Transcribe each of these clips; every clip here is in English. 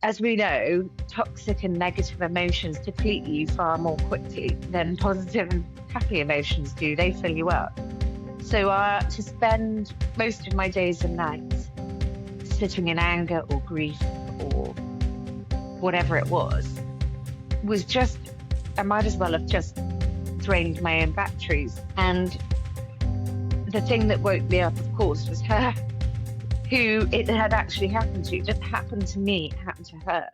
as we know, toxic and negative emotions deplete you far more quickly than positive and happy emotions do. They fill you up. So to spend most of my days and nights sitting in anger or grief or whatever it was just, I might as well have just drained my own batteries. And the thing that woke me up, of course, was her, who it had actually happened to. It didn't happen to me, it happened to her.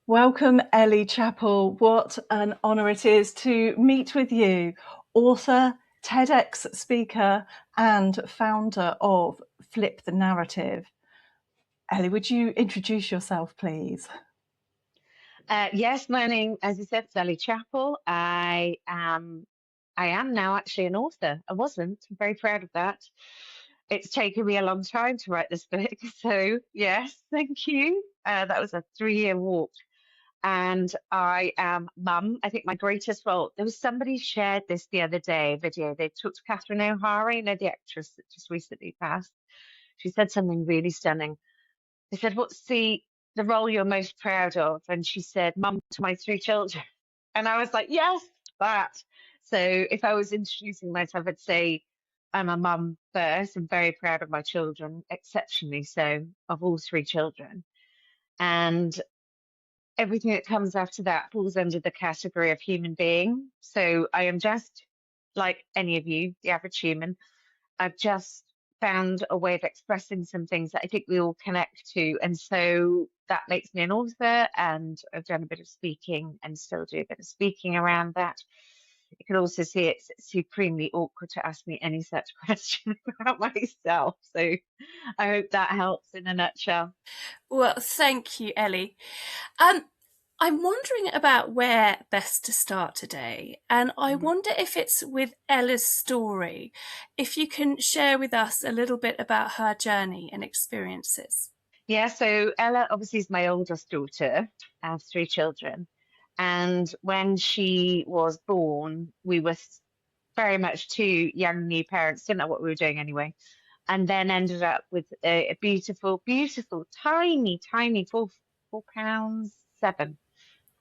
Welcome, Ellie Chappell. What an honour it is to meet with you, author, TEDx speaker, and founder of Flip the Narrative. Ellie, would you introduce yourself, please? Yes, my name, as you said, is Ellie Chappell. I am now actually an author. I wasn't. I'm very proud of that. It's taken me a long time to write this book. So yes, thank you. That was a 3-year walk. And I am mum. I think my greatest role, there was somebody shared this the other day, a video. They talked to Catherine O'Hara, you know, the actress that just recently passed. She said something really stunning. They said, what's the role you're most proud of? And she said, mum to my 3 children. And I was like, yes, that. So if I was introducing myself, I'd say I'm a mum first. I'm very proud of my children, exceptionally so, of all 3 children. And everything that comes after that falls under the category of human being. So I am just like any of you, the average human. I've just found a way of expressing some things that I think we all connect to. And so that makes me an author, and I've done a bit of speaking and still do a bit of speaking around that. You can also see it's supremely awkward to ask me any such question about myself. So I hope that helps in a nutshell. Well, thank you, Ellie. I'm wondering about where best to start today, and I wonder if it's with Ella's story, if you can share with us a little bit about her journey and experiences. Yeah, so Ella obviously is my oldest daughter. I have 3 children. And when she was born, we were very much 2 young new parents, didn't know what we were doing anyway. And then ended up with a beautiful, beautiful, tiny, tiny 4 pounds 7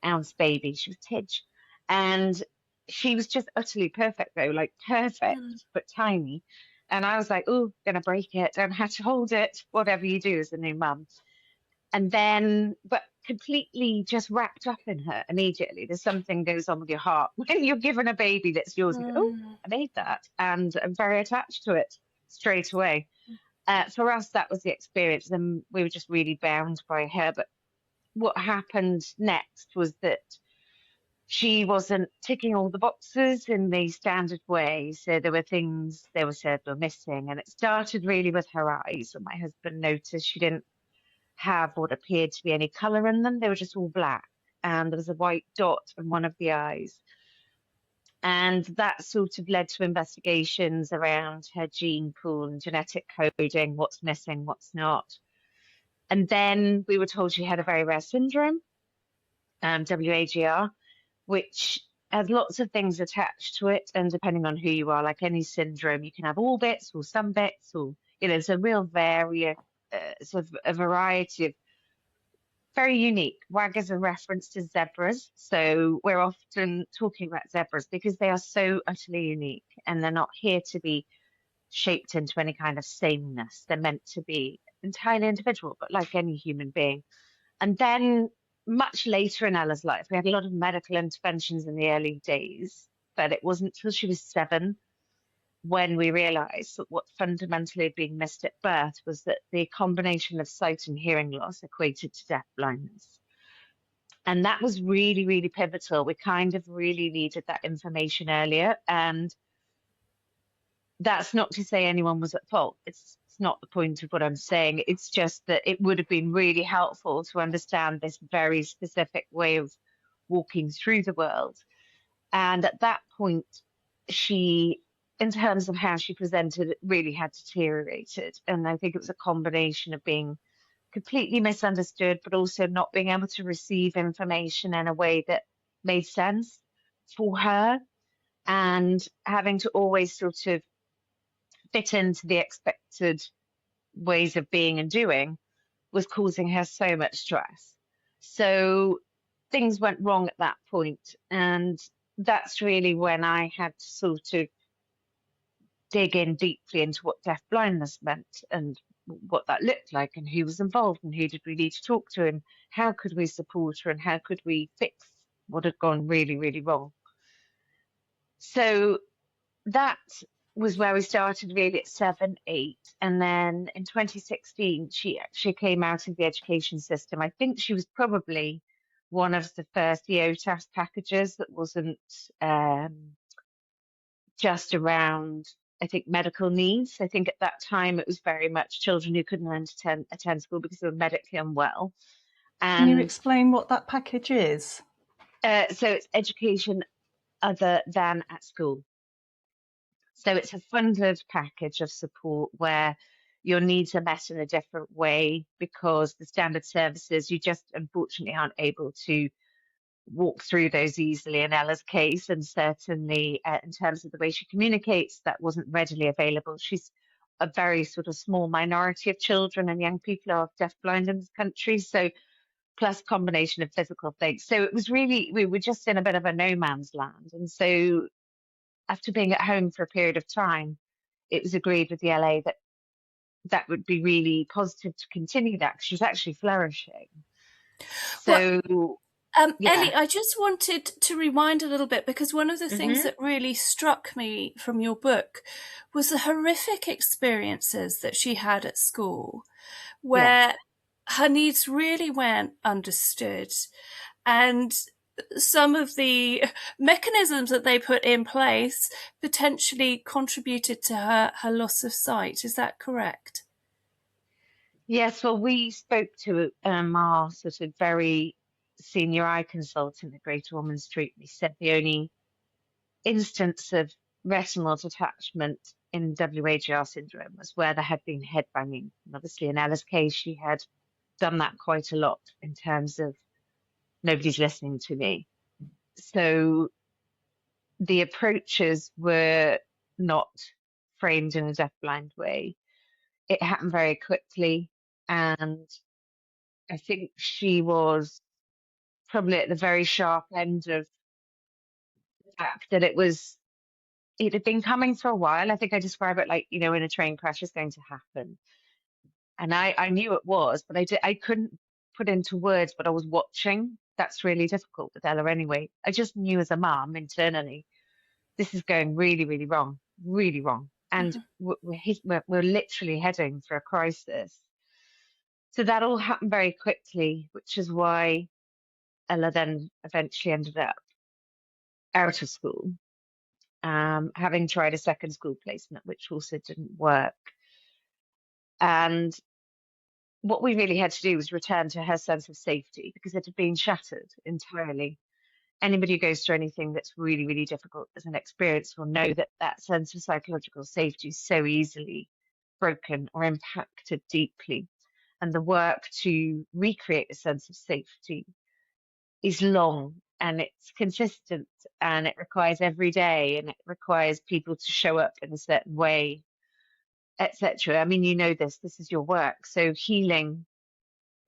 ounce baby. She was Tidge. And she was just utterly perfect though, like perfect, but tiny. And I was like, oh, gonna break it. Don't have to hold it, whatever you do as a new mum. And then, but completely just wrapped up in her immediately. There's something goes on with your heart when you're given a baby that's yours. And you go, oh, I made that, and I'm very attached to it straight away. For us, that was the experience, and we were just really bound by her. But what happened next was that she wasn't ticking all the boxes in the standard way. So there were things they were said were missing, and it started really with her eyes. And my husband noticed she didn't have what appeared to be any colour in them. They were just all black, and there was a white dot in one of the eyes. And that sort of led to investigations around her gene pool and genetic coding, what's missing, what's not. And then we were told she had a very rare syndrome, WAGR, which has lots of things attached to it. And depending on who you are, like any syndrome, you can have all bits or some bits, or, you know, it's a real sort of a variety of very unique. WAGs are referenced to zebras. So we're often talking about zebras because they are so utterly unique, and they're not here to be shaped into any kind of sameness. They're meant to be entirely individual, but like any human being. And then much later in Ella's life, we had a lot of medical interventions in the early days, but it wasn't until she was 7 when we realized that what fundamentally had been missed at birth was that the combination of sight and hearing loss equated to deaf blindness. And that was really, really pivotal. We kind of really needed that information earlier. And that's not to say anyone was at fault. It's not the point of what I'm saying. It's just that it would have been really helpful to understand this very specific way of walking through the world. And at that point, she, in terms of how she presented, really had deteriorated. And I think it was a combination of being completely misunderstood, but also not being able to receive information in a way that made sense for her, and having to always sort of fit into the expected ways of being and doing was causing her so much stress. So things went wrong at that point, and that's really when I had to sort of dig in deeply into what deaf blindness meant and what that looked like and who was involved and who did we need to talk to and how could we support her and how could we fix what had gone really, really wrong. So that was where we started really at 7, 8. And then in 2016, she actually came out of the education system. I think she was probably one of the first EOTAS packages that wasn't just around, I think, medical needs. I think at that time it was very much children who couldn't attend school because they were medically unwell. Can you explain what that package is? So it's education other than at school. So it's a funded package of support where your needs are met in a different way because the standard services, you just unfortunately aren't able to walk through those easily in Ella's case. And certainly in terms of the way she communicates, that wasn't readily available. She's a very sort of small minority of children and young people are deafblind in this country. So plus combination of physical things. So it was really, we were just in a bit of a no man's land. And so after being at home for a period of time, it was agreed with the LA that that would be really positive to continue that because she's actually flourishing. So, yeah. Ellie, I just wanted to rewind a little bit because one of the things that really struck me from your book was the horrific experiences that she had at school where her needs really weren't understood, and some of the mechanisms that they put in place potentially contributed to her loss of sight. Is that correct? Yes, well, we spoke to our sort of very senior eye consultant at Greater Ormond Street. We said the only instance of retinal detachment in WAGR syndrome was where there had been head banging. And obviously in Ella's case, she had done that quite a lot in terms of nobody's listening to me. So the approaches were not framed in a deafblind way. It happened very quickly. And I think she was probably at the very sharp end of the fact that it had been coming for a while. I think I describe it like, when a train crash is going to happen. And I knew it was, but I couldn't put into words what I was watching. That's really difficult with Ella anyway. I just knew as a mum internally, this is going really, really wrong, really wrong. And we're literally heading for a crisis. So that all happened very quickly, which is why Ella then eventually ended up out of school, having tried a second school placement, which also didn't work. And what we really had to do was return to her sense of safety because it had been shattered entirely. Anybody who goes through anything that's really, really difficult as an experience will know that that sense of psychological safety is so easily broken or impacted deeply. And the work to recreate a sense of safety is long and it's consistent and it requires every day and it requires people to show up in a certain way, etc. I mean, this is your work. So healing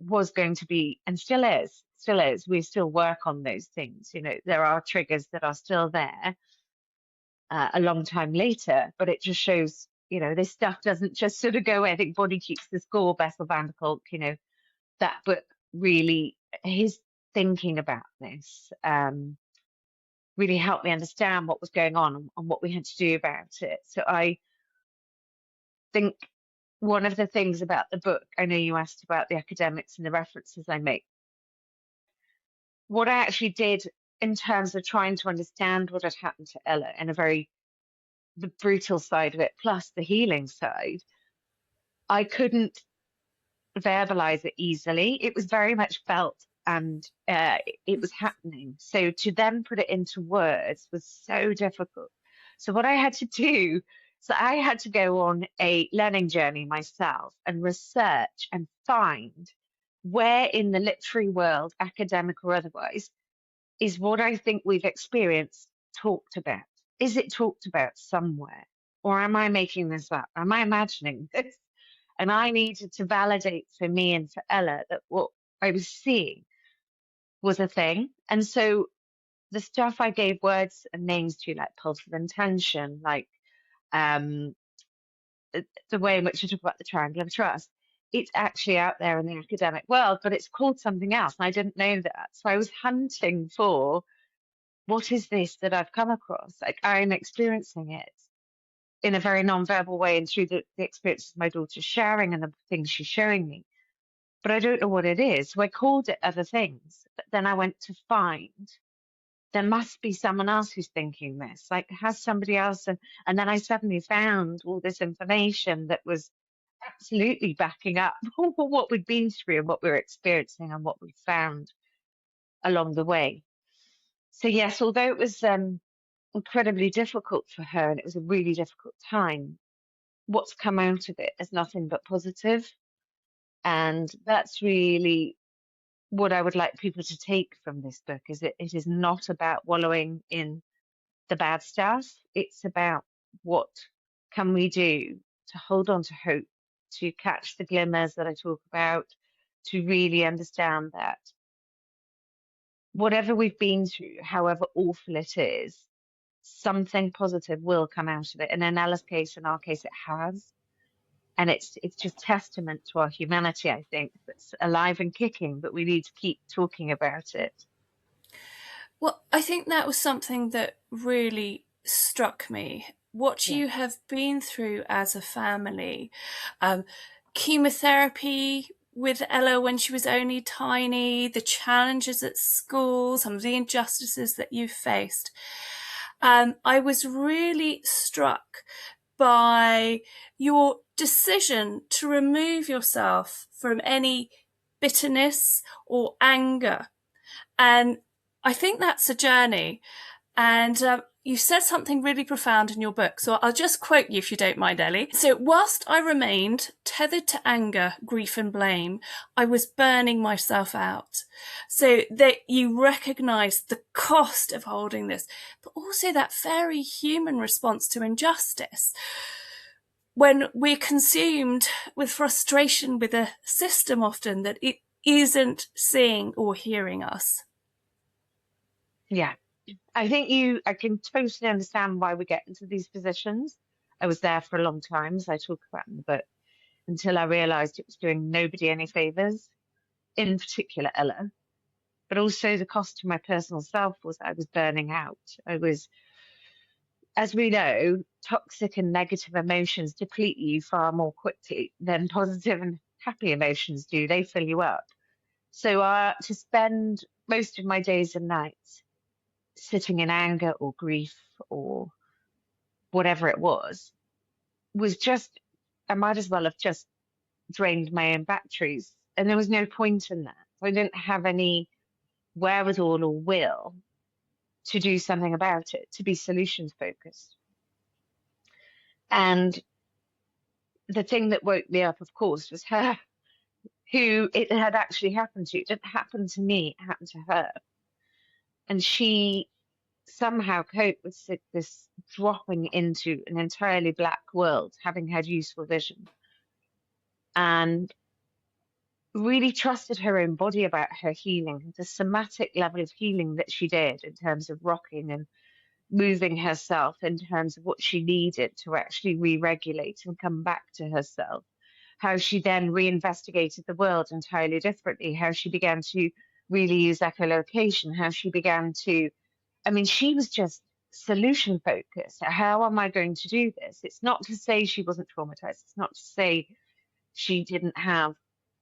was going to be, and still is, we still work on those things. There are triggers that are still there a long time later, but it just shows, this stuff doesn't just sort of go away. I think Body Keeps the Score, Bessel van der Kolk, that book really, his thinking about this really helped me understand what was going on and what we had to do about it. So I think one of the things about the book, I know you asked about the academics and the references I make. What I actually did in terms of trying to understand what had happened to Ella and the brutal side of it, plus the healing side, I couldn't verbalize it easily. It was very much felt and it was happening. So to then put it into words was so difficult. So what I had to do, I had to go on a learning journey myself and research and find where in the literary world, academic or otherwise, is what I think we've experienced talked about? Is it talked about somewhere? Or am I making this up? Am I imagining this? And I needed to validate for me and for Ella that what I was seeing was a thing. And so the stuff I gave words and names to, like pulse of intention, like um, the way in which I talk about the triangle of trust, it's actually out there in the academic world, but it's called something else. And I didn't know that. So I was hunting for what is this that I've come across? Like I'm experiencing it in a very non-verbal way and through the experiences my daughter's sharing and the things she's showing me. But I don't know what it is. So I called it other things. But then I went to find there must be someone else who's thinking this. Like, has somebody else? And then I suddenly found all this information that was absolutely backing up what we'd been through and what we were experiencing and what we found along the way. So yes, although it was incredibly difficult for her and it was a really difficult time, what's come out of it is nothing but positive. And that's really what I would like people to take from this book is that it is not about wallowing in the bad stuff. It's about what can we do to hold on to hope, to catch the glimmers that I talk about, to really understand that whatever we've been through, however awful it is, something positive will come out of it. And in Ella's case, in our case, it has. And it's just testament to our humanity, I think, that's alive and kicking, but we need to keep talking about it. Well, I think that was something that really struck me. What you have been through as a family, chemotherapy with Ella when she was only tiny, the challenges at school, some of the injustices that you faced. I was really struck by your decision to remove yourself from any bitterness or anger. And I think that's a journey. And you said something really profound in your book. So I'll just quote you if you don't mind, Ellie. So, whilst I remained tethered to anger, grief and blame, I was burning myself out. So that you recognize the cost of holding this, but also that very human response to injustice. When we're consumed with frustration with a system often that it isn't seeing or hearing us. Yeah. I think I can totally understand why we get into these positions. I was there for a long time, as I talk about in the book, until I realized it was doing nobody any favors, in particular Ella. But also the cost to my personal self was I was burning out. I was, as we know, toxic and negative emotions deplete you far more quickly than positive and happy emotions do. They fill you up. So to spend most of my days and nights sitting in anger or grief or whatever it was just, I might as well have just drained my own batteries. And there was no point in that. I didn't have any wherewithal or will to do something about it, to be solutions focused. And the thing that woke me up, of course, was her, who it had actually happened to. It didn't happen to me, it happened to her. And she somehow coped with this dropping into an entirely black world, having had useful vision, and really trusted her own body about her healing, the somatic level of healing that she did in terms of rocking and moving herself, in terms of what she needed to actually re-regulate and come back to herself, how she then reinvestigated the world entirely differently, how she began to really use echolocation, how she began to, I mean, she was just solution focused. How am I going to do this? It's not to say she wasn't traumatized. It's not to say she didn't have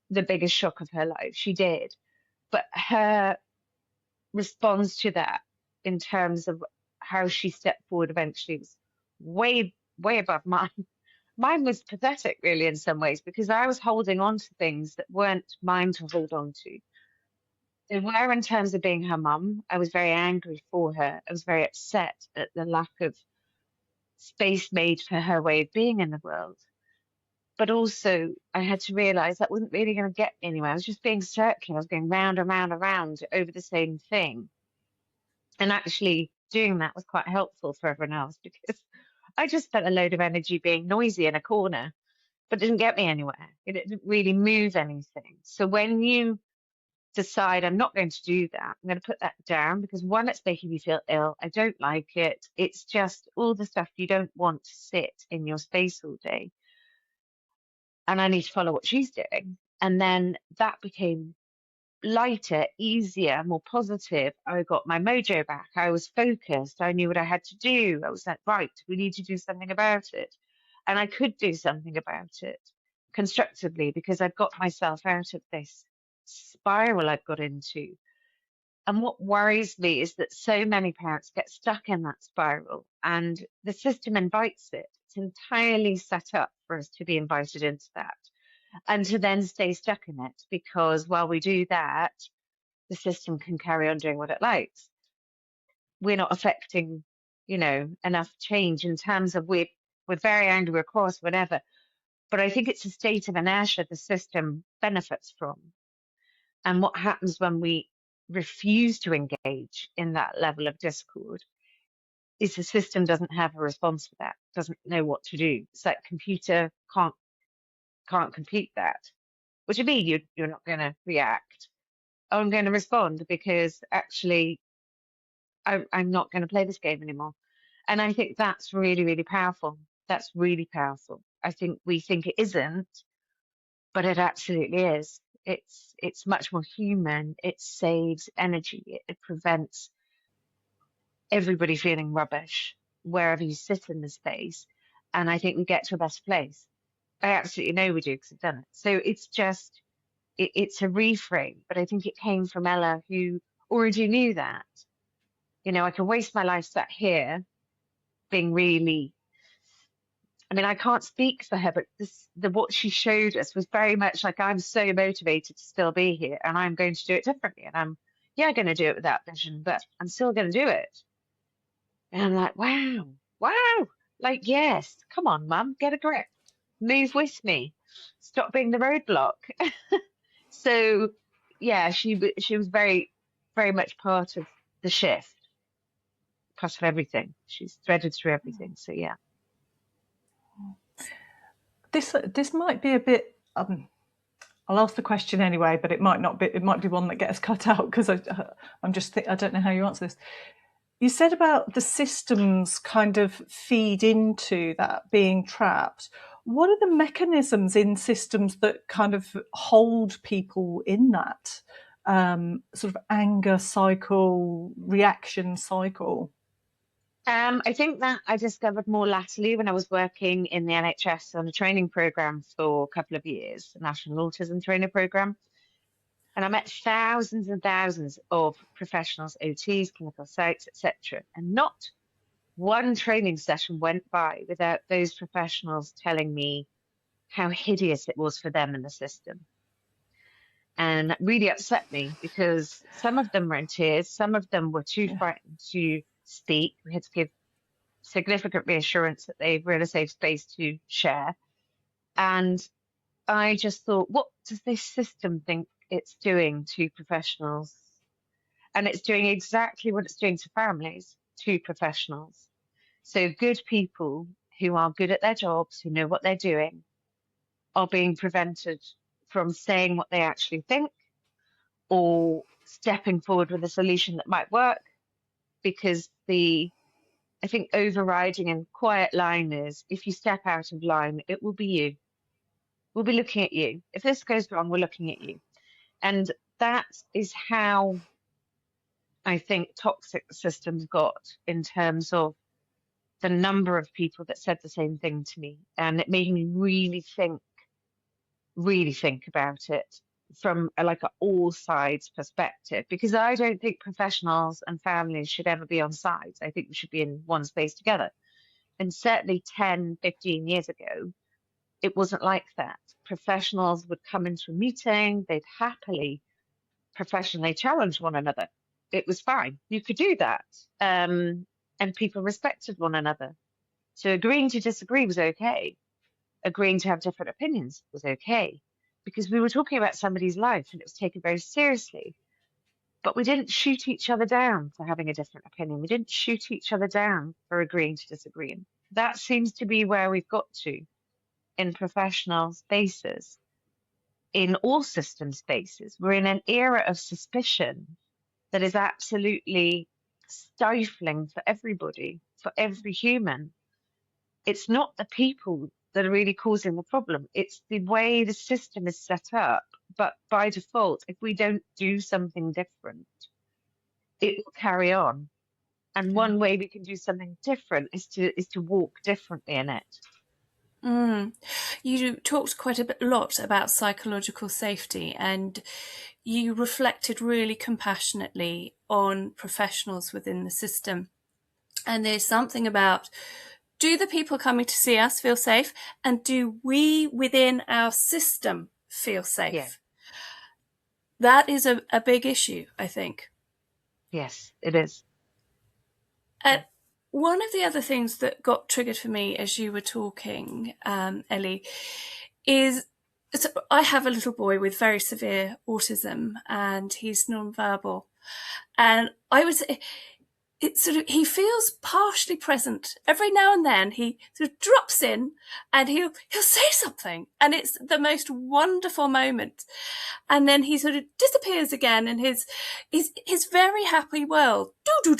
the biggest shock of her life. She did. But her response to that in terms of how she stepped forward eventually was way, way above mine. Mine was pathetic, really, in some ways, because I was holding on to things that weren't mine to hold on to. They were in terms of being her mum. I was very angry for her. I was very upset at the lack of space made for her way of being in the world. But also, I had to realize that wasn't really going to get me anywhere. I was just being circular. I was going round and round and round over the same thing. And actually doing that was quite helpful for everyone else, because I just spent a load of energy being noisy in a corner, but it didn't get me anywhere. It didn't really move anything. So when you decide, I'm not going to do that, I'm going to put that down, because one, it's making me feel ill. I don't like it. It's just all the stuff you don't want to sit in your space all day. And I need to follow what she's doing. And then that became lighter, easier, more positive. I got my mojo back. I was focused. I knew what I had to do. I was like, right, we need to do something about it. And I could do something about it constructively, because I'd got myself out of this spiral I'd got into. And what worries me is that so many parents get stuck in that spiral, and the system invites it. It's entirely set up for us to be invited into that, and to then stay stuck in it, because while we do that, the system can carry on doing what it likes. We're not affecting, enough change in terms of we're very angry, we're cross, whatever. But I think it's a state of inertia the system benefits from. And what happens when we refuse to engage in that level of discord is the system doesn't have a response for that, doesn't know what to do. It's like computer can't compute that. What do you mean you're not going to react? Oh, I'm going to respond, because actually I'm not going to play this game anymore. And I think that's really, really powerful. That's really powerful. I think we think it isn't, but it absolutely is. It's much more human. It saves energy. It prevents everybody feeling rubbish wherever you sit in the space. And I think we get to a better place. I absolutely know we do, because I've done it. So it's just, it's a reframe, but I think it came from Ella, who already knew that. I can waste my life sat here being really, I can't speak for her, but what she showed us was very much like, I'm so motivated to still be here, and I'm going to do it differently. And I'm going to do it without vision, but I'm still going to do it. And I'm like, wow, like, yes, come on, Mum, get a grip, move with me, stop being the roadblock. So yeah, she was very, very much part of the shift, part of everything. She's threaded through everything. So yeah. This might be a bit. I'll ask the question anyway, but it might not be. It might be one that gets cut out, because I'm just. I don't know how you answer this. You said about the systems kind of feed into that being trapped. What are the mechanisms in systems that kind of hold people in that sort of anger cycle, reaction cycle? I think that I discovered more latterly when I was working in the NHS on a training program for a couple of years, the National Autism Trainer Program. And I met thousands and thousands of professionals, OTs, clinical psychs, etc. And not one training session went by without those professionals telling me how hideous it was for them in the system. And that really upset me, because some of them were in tears, some of them were too frightened to speak. We had to give significant reassurance that they were in a safe space to share. And I just thought, what does this system think it's doing to professionals? And it's doing exactly what it's doing to families, to professionals. So good people who are good at their jobs, who know what they're doing, are being prevented from saying what they actually think, or stepping forward with a solution that might work, because I think overriding and quiet line is, if you step out of line, it will be you. We'll be looking at you. If this goes wrong, we're looking at you. And that is how I think toxic systems got, in terms of the number of people that said the same thing to me. And it made me really think about it from an all sides perspective, because I don't think professionals and families should ever be on sides. I think we should be in one space together. And certainly 10, 15 years ago, it wasn't like that. Professionals would come into a meeting, they'd happily professionally challenge one another. It was fine. You could do that. And people respected one another. So agreeing to disagree was okay. Agreeing to have different opinions was okay, because we were talking about somebody's life and it was taken very seriously. But we didn't shoot each other down for having a different opinion. We didn't shoot each other down for agreeing to disagree. And that seems to be where we've got to in professional spaces, in all system spaces. We're in an era of suspicion that is absolutely stifling for everybody, for every human. It's not the people that are really causing the problem. It's the way the system is set up. But by default, if we don't do something different, it will carry on. And one way we can do something different is to walk differently in it. You talked quite a lot about psychological safety, and you reflected really compassionately on professionals within the system. And there's something about, do the people coming to see us feel safe, and do we within our system feel safe? Yeah. That is a big issue, I think. Yes, it is. One of the other things that got triggered for me as you were talking, Ellie, is I have a little boy with very severe autism, and he's nonverbal. And I would say he feels partially present. Every now and then he sort of drops in and he'll say something, and it's the most wonderful moment. And then he sort of disappears again in his very happy world. Do.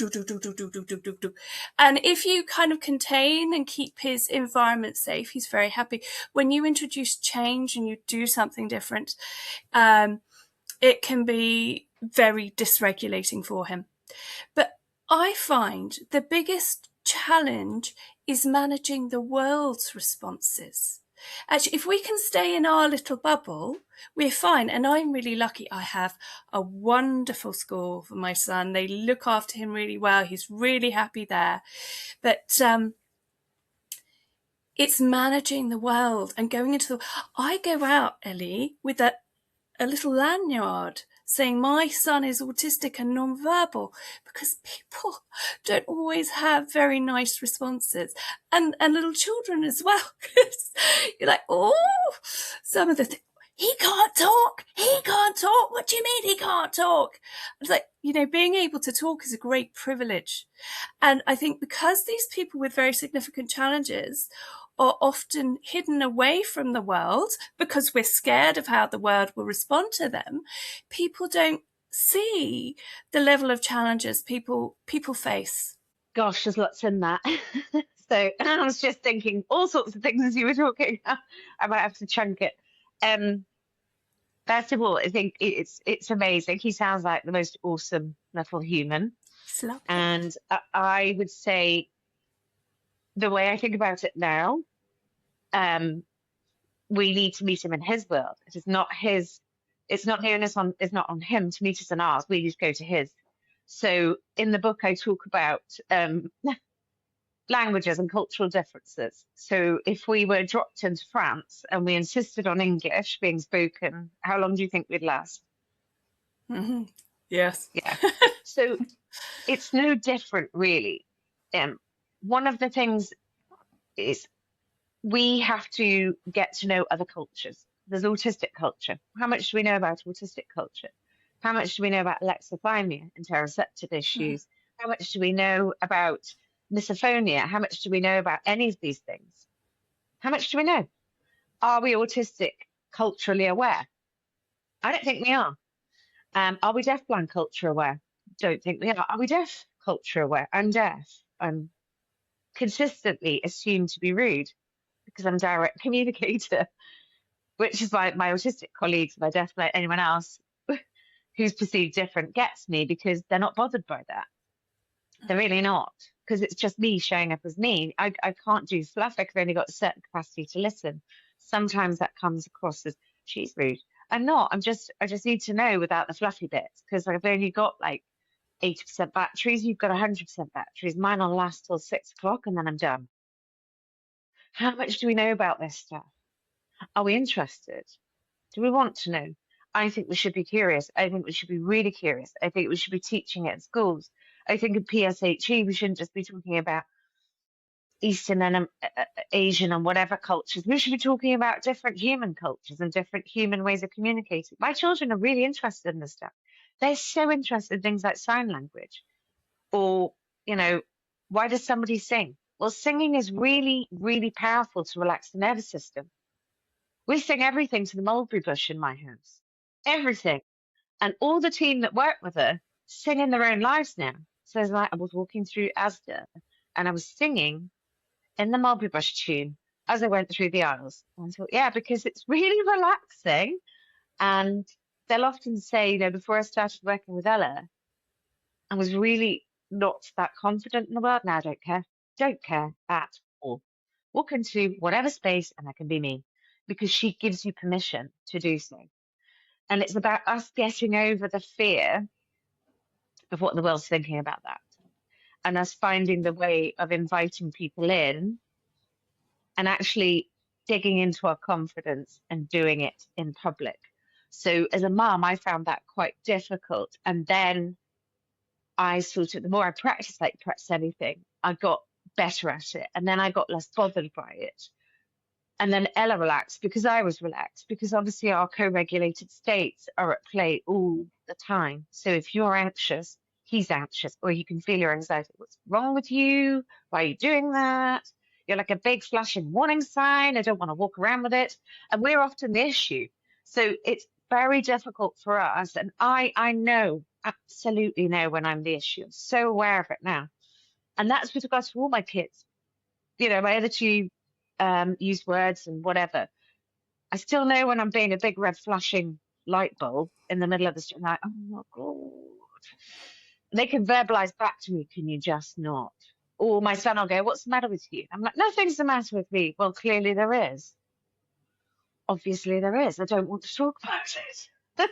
And if you kind of contain and keep his environment safe, he's very happy. When you introduce change and you do something different, it can be very dysregulating for him. But I find the biggest challenge is managing the world's responses. Actually, if we can stay in our little bubble, we're fine. And I'm really lucky. I have a wonderful school for my son. They look after him really well. He's really happy there. But it's managing the world and going into I go out, Ellie, with a little lanyard saying my son is autistic and nonverbal, because people don't always have very nice responses, and little children as well. You're like, oh, some of the things, he can't talk, what do you mean he can't talk? It's like, being able to talk is a great privilege. And I think because these people with very significant challenges are often hidden away from the world because we're scared of how the world will respond to them, people don't see the level of challenges people face. Gosh, there's lots in that. So I was just thinking all sorts of things as you were talking. I might have to chunk it. First of all, I think it's amazing. He sounds like the most awesome little human. And I would say, the way I think about it now, we need to meet him in his world. It is not his. It's not the onus on. It's not on him to meet us in ours. We need to go to his. So in the book, I talk about languages and cultural differences. So if we were dropped into France and we insisted on English being spoken, how long do you think we'd last? Mm-hmm. Yes. Yeah. So it's no different, really. One of the things is we have to get to know other cultures. There's autistic culture. How much do we know about autistic culture? How much do we know about alexithymia, interoceptive issues? How much do we know about misophonia? How much do we know about any of these things? How much do we know? Are we autistic culturally aware? I don't think we are. Are we deafblind culture aware? Don't think we are. Are we deaf culture aware? I'm deaf. I'm consistently assumed to be rude because I'm a direct communicator, which is why my autistic colleagues, my deaf, like anyone else who's perceived different, gets me, because they're not bothered by that. They're really not, because it's just me showing up as me. I can't do fluff. I've only got a certain capacity to listen. Sometimes that comes across as she's rude. I'm not. I just need to know without the fluffy bits, because I've only got like 80% batteries. You've got 100% batteries. Mine will last till 6 o'clock and then I'm done. How much do we know about this stuff? Are we interested? Do we want to know? I think we should be curious. I think we should be really curious. I think we should be teaching it in schools. I think in PSHE, we shouldn't just be talking about Eastern and Asian and whatever cultures. We should be talking about different human cultures and different human ways of communicating. My children are really interested in this stuff. They're so interested in things like sign language. Or, you know, why does somebody sing? Well, singing is really, really powerful to relax the nervous system. We sing everything to the mulberry bush in my house. Everything. And all the team that work with her sing in their own lives now. So it's like I was walking through Asda and I was singing in the mulberry bush tune as I went through the aisles. And I thought, yeah, because it's really relaxing. And they'll often say, you know, before I started working with Ella, I was really not that confident in the world. Now I don't care. Don't care at all. Walk into whatever space and I can be me because she gives you permission to do so. And it's about us getting over the fear of what the world's thinking about that and us finding the way of inviting people in and actually digging into our confidence and doing it in public. So as a mum, I found that quite difficult. And then I sort of, the more I practiced, like practice anything, I got better at it. And then I got less bothered by it. And then Ella relaxed because I was relaxed, because obviously our co-regulated states are at play all the time. So if you're anxious, he's anxious, or you can feel your anxiety. What's wrong with you? Why are you doing that? You're like a big flashing warning sign. I don't want to walk around with it. And we're often the issue. So it's very difficult for us. And I know, absolutely know when I'm the issue. I'm so aware of it now. And that's with regards to all my kids. You know, my other two use words and whatever. I still know when I'm being a big red flashing light bulb in the middle of the street. Like, oh my God. They can verbalize back to me, can you just not? Or my son will go, what's the matter with you? I'm like, nothing's the matter with me. Well, clearly there is. Obviously there is. I don't want to talk about it. But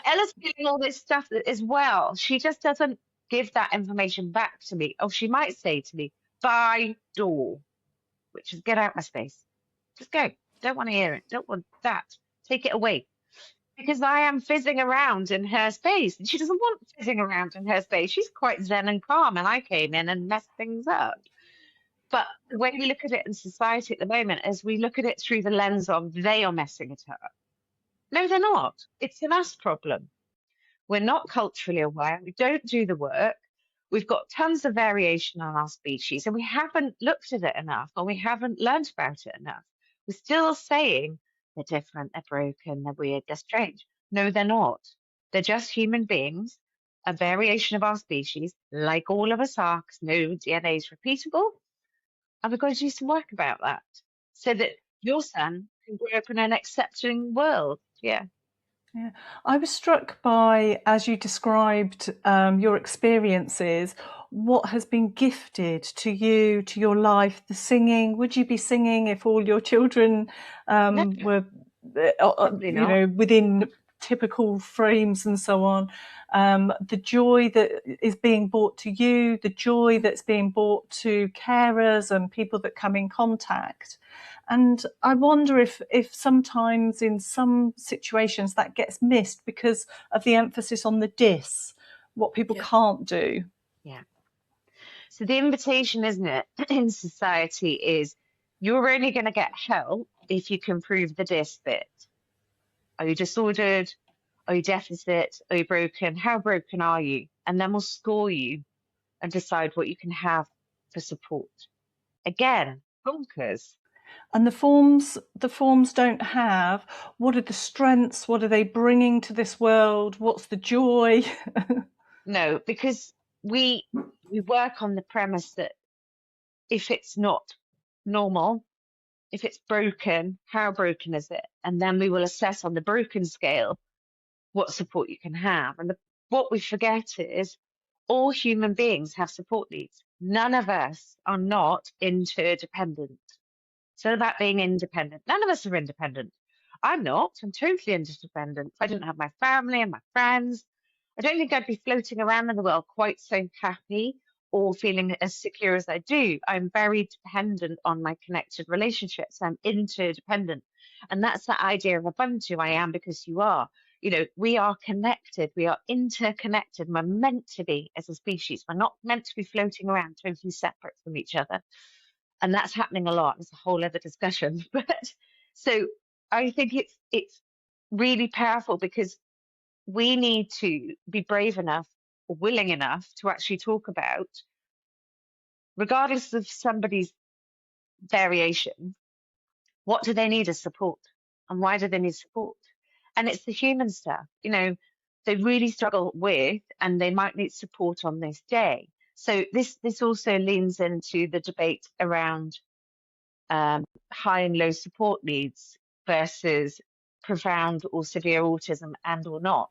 Ella's feeling all this stuff as well. She just doesn't give that information back to me. Oh, she might say to me, by door, which is get out my space. Just go. Don't want to hear it. Don't want that. Take it away. Because I am fizzing around in her space. And she doesn't want fizzing around in her space. She's quite zen and calm. And I came in and messed things up. But the way we look at it in society at the moment is we look at it through the lens of they are messing it up. No, they're not. It's an us problem. We're not culturally aware. We don't do the work. We've got tons of variation on our species and we haven't looked at it enough, or we haven't learned about it enough. We're still saying they're different, they're broken, they're weird, they're strange. No, they're not. They're just human beings, a variation of our species, like all of us are, because no DNA is repeatable. And we've got to do some work about that so that your son can grow up in an accepting world. Yeah. Yeah, I was struck by, as you described your experiences, what has been gifted to you, to your life, the singing. Would you be singing if all your children No, were, probably you not. know, within typical frames and so on? The joy that is being brought to you, the joy that's being brought to carers and people that come in contact. And I wonder if sometimes in some situations that gets missed because of the emphasis on the dis, what people can't do. Yeah. So the invitation, isn't it, in society is you're only going to get help if you can prove the dis bit. Are you disordered? Are you deficit? Are you broken? How broken are you? And then we'll score you and decide what you can have for support. Again, bonkers. And the forms don't have, what are the strengths? What are they bringing to this world? What's the joy? No, because we work on the premise that if it's not normal, if it's broken, how broken is it? And then we will assess on the broken scale what support you can have. And what we forget is all human beings have support needs. None of us are not interdependent. So about being independent. None of us are independent. I'm not. I'm totally interdependent. If I didn't have my family and my friends, I don't think I'd be floating around in the world quite so happy or feeling as secure as I do. I'm very dependent on my connected relationships. I'm interdependent. And that's that idea of Ubuntu. I am because you are. You know, we are connected. We are interconnected. We're meant to be as a species. We're not meant to be floating around totally separate from each other. And that's happening a lot. It's a whole other discussion. But so I think it's really powerful because we need to be brave enough or willing enough to actually talk about, regardless of somebody's variation, what do they need as support and why do they need support? And it's the human stuff, they really struggle with, and they might need support on this day. So this also leans into the debate around high and low support needs versus profound or severe autism and or not.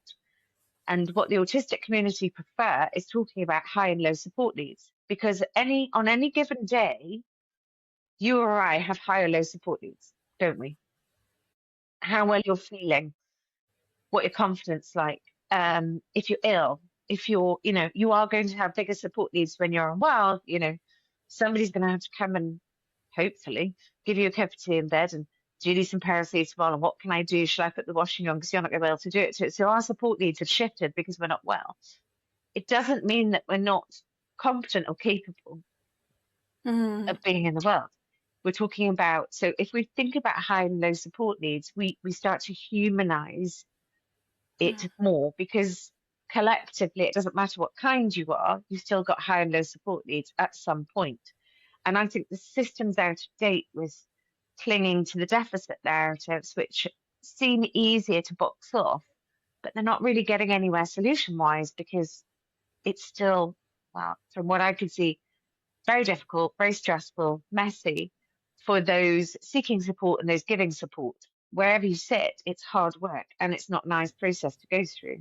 And what the autistic community prefer is talking about high and low support needs, because on any given day, you or I have high or low support needs, don't we? How well you're feeling, what your confidence like, if you're ill, if you're, you are going to have bigger support needs when you're unwell. Somebody's going to have to come and hopefully give you a cup of tea in bed and do you need some paracetamol, and what can I do? Should I put the washing on? Because you're not going to be able to do it. So our support needs have shifted because we're not well. It doesn't mean that we're not competent or capable of being in the world. We're talking about, so if we think about high and low support needs, we start to humanize it more, because collectively, it doesn't matter what kind you are, you've still got high and low support needs at some point. And I think the system's out of date with clinging to the deficit narratives, which seem easier to box off, but they're not really getting anywhere solution-wise, because it's still, well, from what I could see, very difficult, very stressful, messy for those seeking support and those giving support. Wherever you sit, it's hard work and it's not a nice process to go through.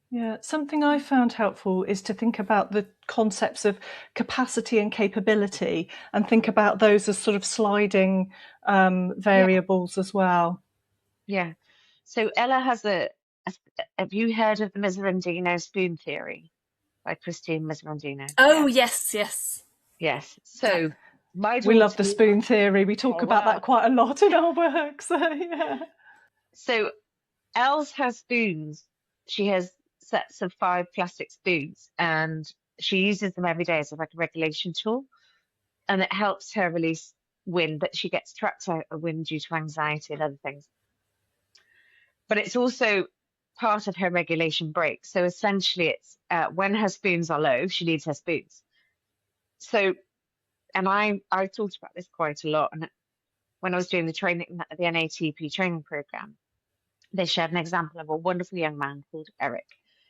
Yeah, something I found helpful is to think about the concepts of capacity and capability, and think about those as sort of sliding variables as well. Yeah. So Ella has have you heard of the Miserandino spoon theory by Christine Miserandino? Oh, yes. Yes. So we love the spoon theory. We talk about that quite a lot in our work. So, yeah. So Els has spoons. She has sets of 5 plastic spoons, and she uses them every day as like a regulation tool, and it helps her release wind, but she gets trapped out of wind due to anxiety and other things. But it's also part of her regulation break. So essentially it's when her spoons are low, she needs her spoons. So, and I talked about this quite a lot, and when I was doing the training, the NATP training program, they shared an example of a wonderful young man called Eric.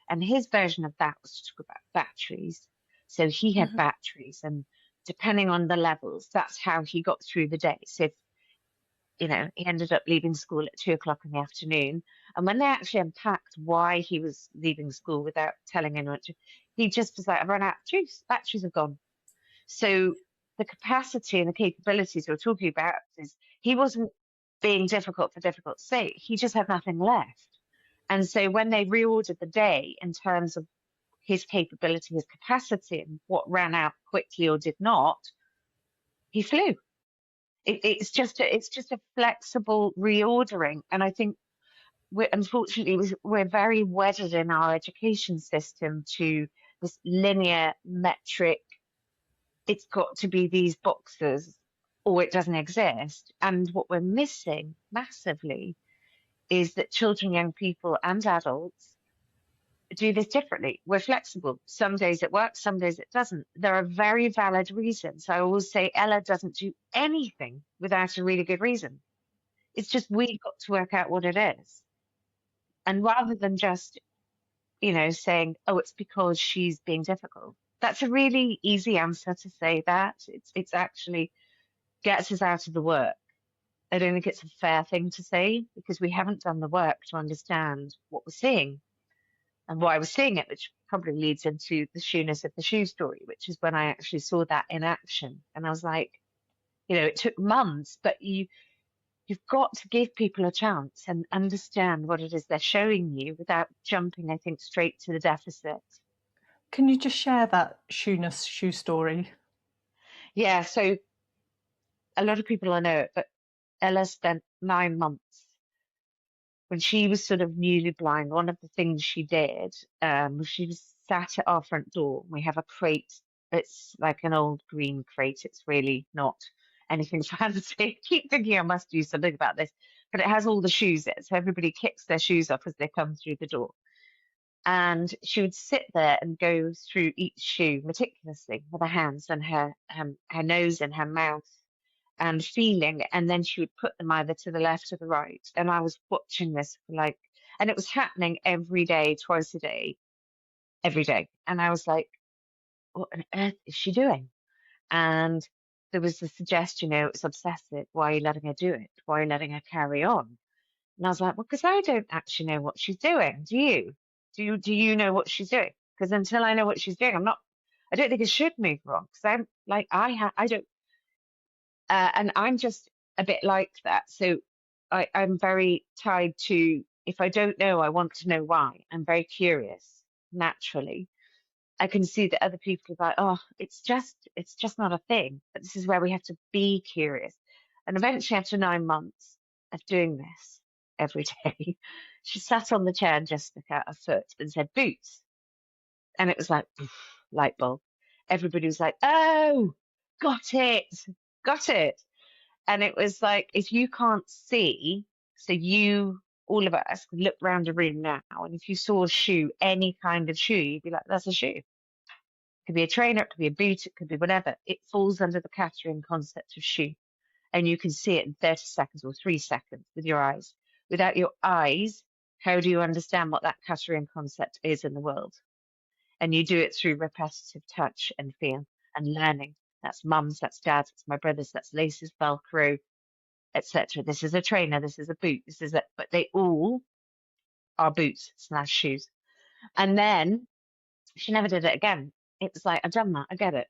And his version of that was to talk about batteries. So he had batteries, and depending on the levels, that's how he got through the day. So if, he ended up leaving school at 2:00 in the afternoon. And when they actually unpacked why he was leaving school without telling anyone, he just was like, I've run out of juice. Batteries have gone. So the capacity and the capabilities we're talking about is he wasn't being difficult for difficult's sake. He just had nothing left. And so when they reordered the day in terms of his capability, his capacity, and what ran out quickly or did not, he flew. It's just a flexible reordering. And I think unfortunately we're very wedded in our education system to this linear metric. It's got to be these boxes or it doesn't exist. And what we're missing massively is that children, young people and adults do this differently. We're flexible. Some days it works, some days it doesn't. There are very valid reasons. I always say Ella doesn't do anything without a really good reason. It's just we've got to work out what it is. And rather than just, saying, oh, it's because she's being difficult. That's a really easy answer to say that. It's actually gets us out of the work. I don't think it's a fair thing to say, because we haven't done the work to understand what we're seeing and why we're seeing it, which probably leads into the shoeness of the shoe story, which is when I actually saw that in action. And I was like, it took months, but you've got to give people a chance and understand what it is they're showing you without jumping, I think, straight to the deficit. Can you just share that shoe story? Yeah, so a lot of people know it, but Ella spent 9 months when she was sort of newly blind. One of the things she did, she was sat at our front door. We have a crate. It's like an old green crate. It's really not anything fancy. I keep thinking I must do something about this, but it has all the shoes in. So everybody kicks their shoes off as they come through the door. And she would sit there and go through each shoe meticulously with her hands and her nose and her mouth and feeling, and then she would put them either to the left or the right. And I was watching this for like, and it was happening every day, twice a day, every day. And I was like, what on earth is she doing? And there was the suggestion, it's obsessive. Why are you letting her do it? Why are you letting her carry on? And I was like, well, because I don't actually know what she's doing. Do you? Do you know what she's doing? Because until I know what she's doing, I don't think I should move wrong. Because I'm like, I don't, and I'm just a bit like that. So I'm very tied to, if I don't know, I want to know why. I'm very curious naturally. I can see that other people are like, oh, it's just not a thing. But this is where we have to be curious. And eventually, after 9 months of doing this every day, she sat on the chair and just stuck out her foot and said, boots. And it was like, poof, light bulb. Everybody was like, oh, got it. And it was like, if you can't see, so all of us could look around a room now, and if you saw a shoe, any kind of shoe, you'd be like, that's a shoe. It could be a trainer, it could be a boot, it could be whatever. It falls under the category concept of shoe. And you can see it in 30 seconds or 3 seconds with your eyes. Without your eyes, how do you understand what that category concept is in the world? And you do it through repetitive touch and feel and learning. That's mums, that's dads, that's my brothers, that's laces, Velcro, etc. This is a trainer, this is a boot, but they all are boots / shoes. And then she never did it again. It was like, I've done that, I get it.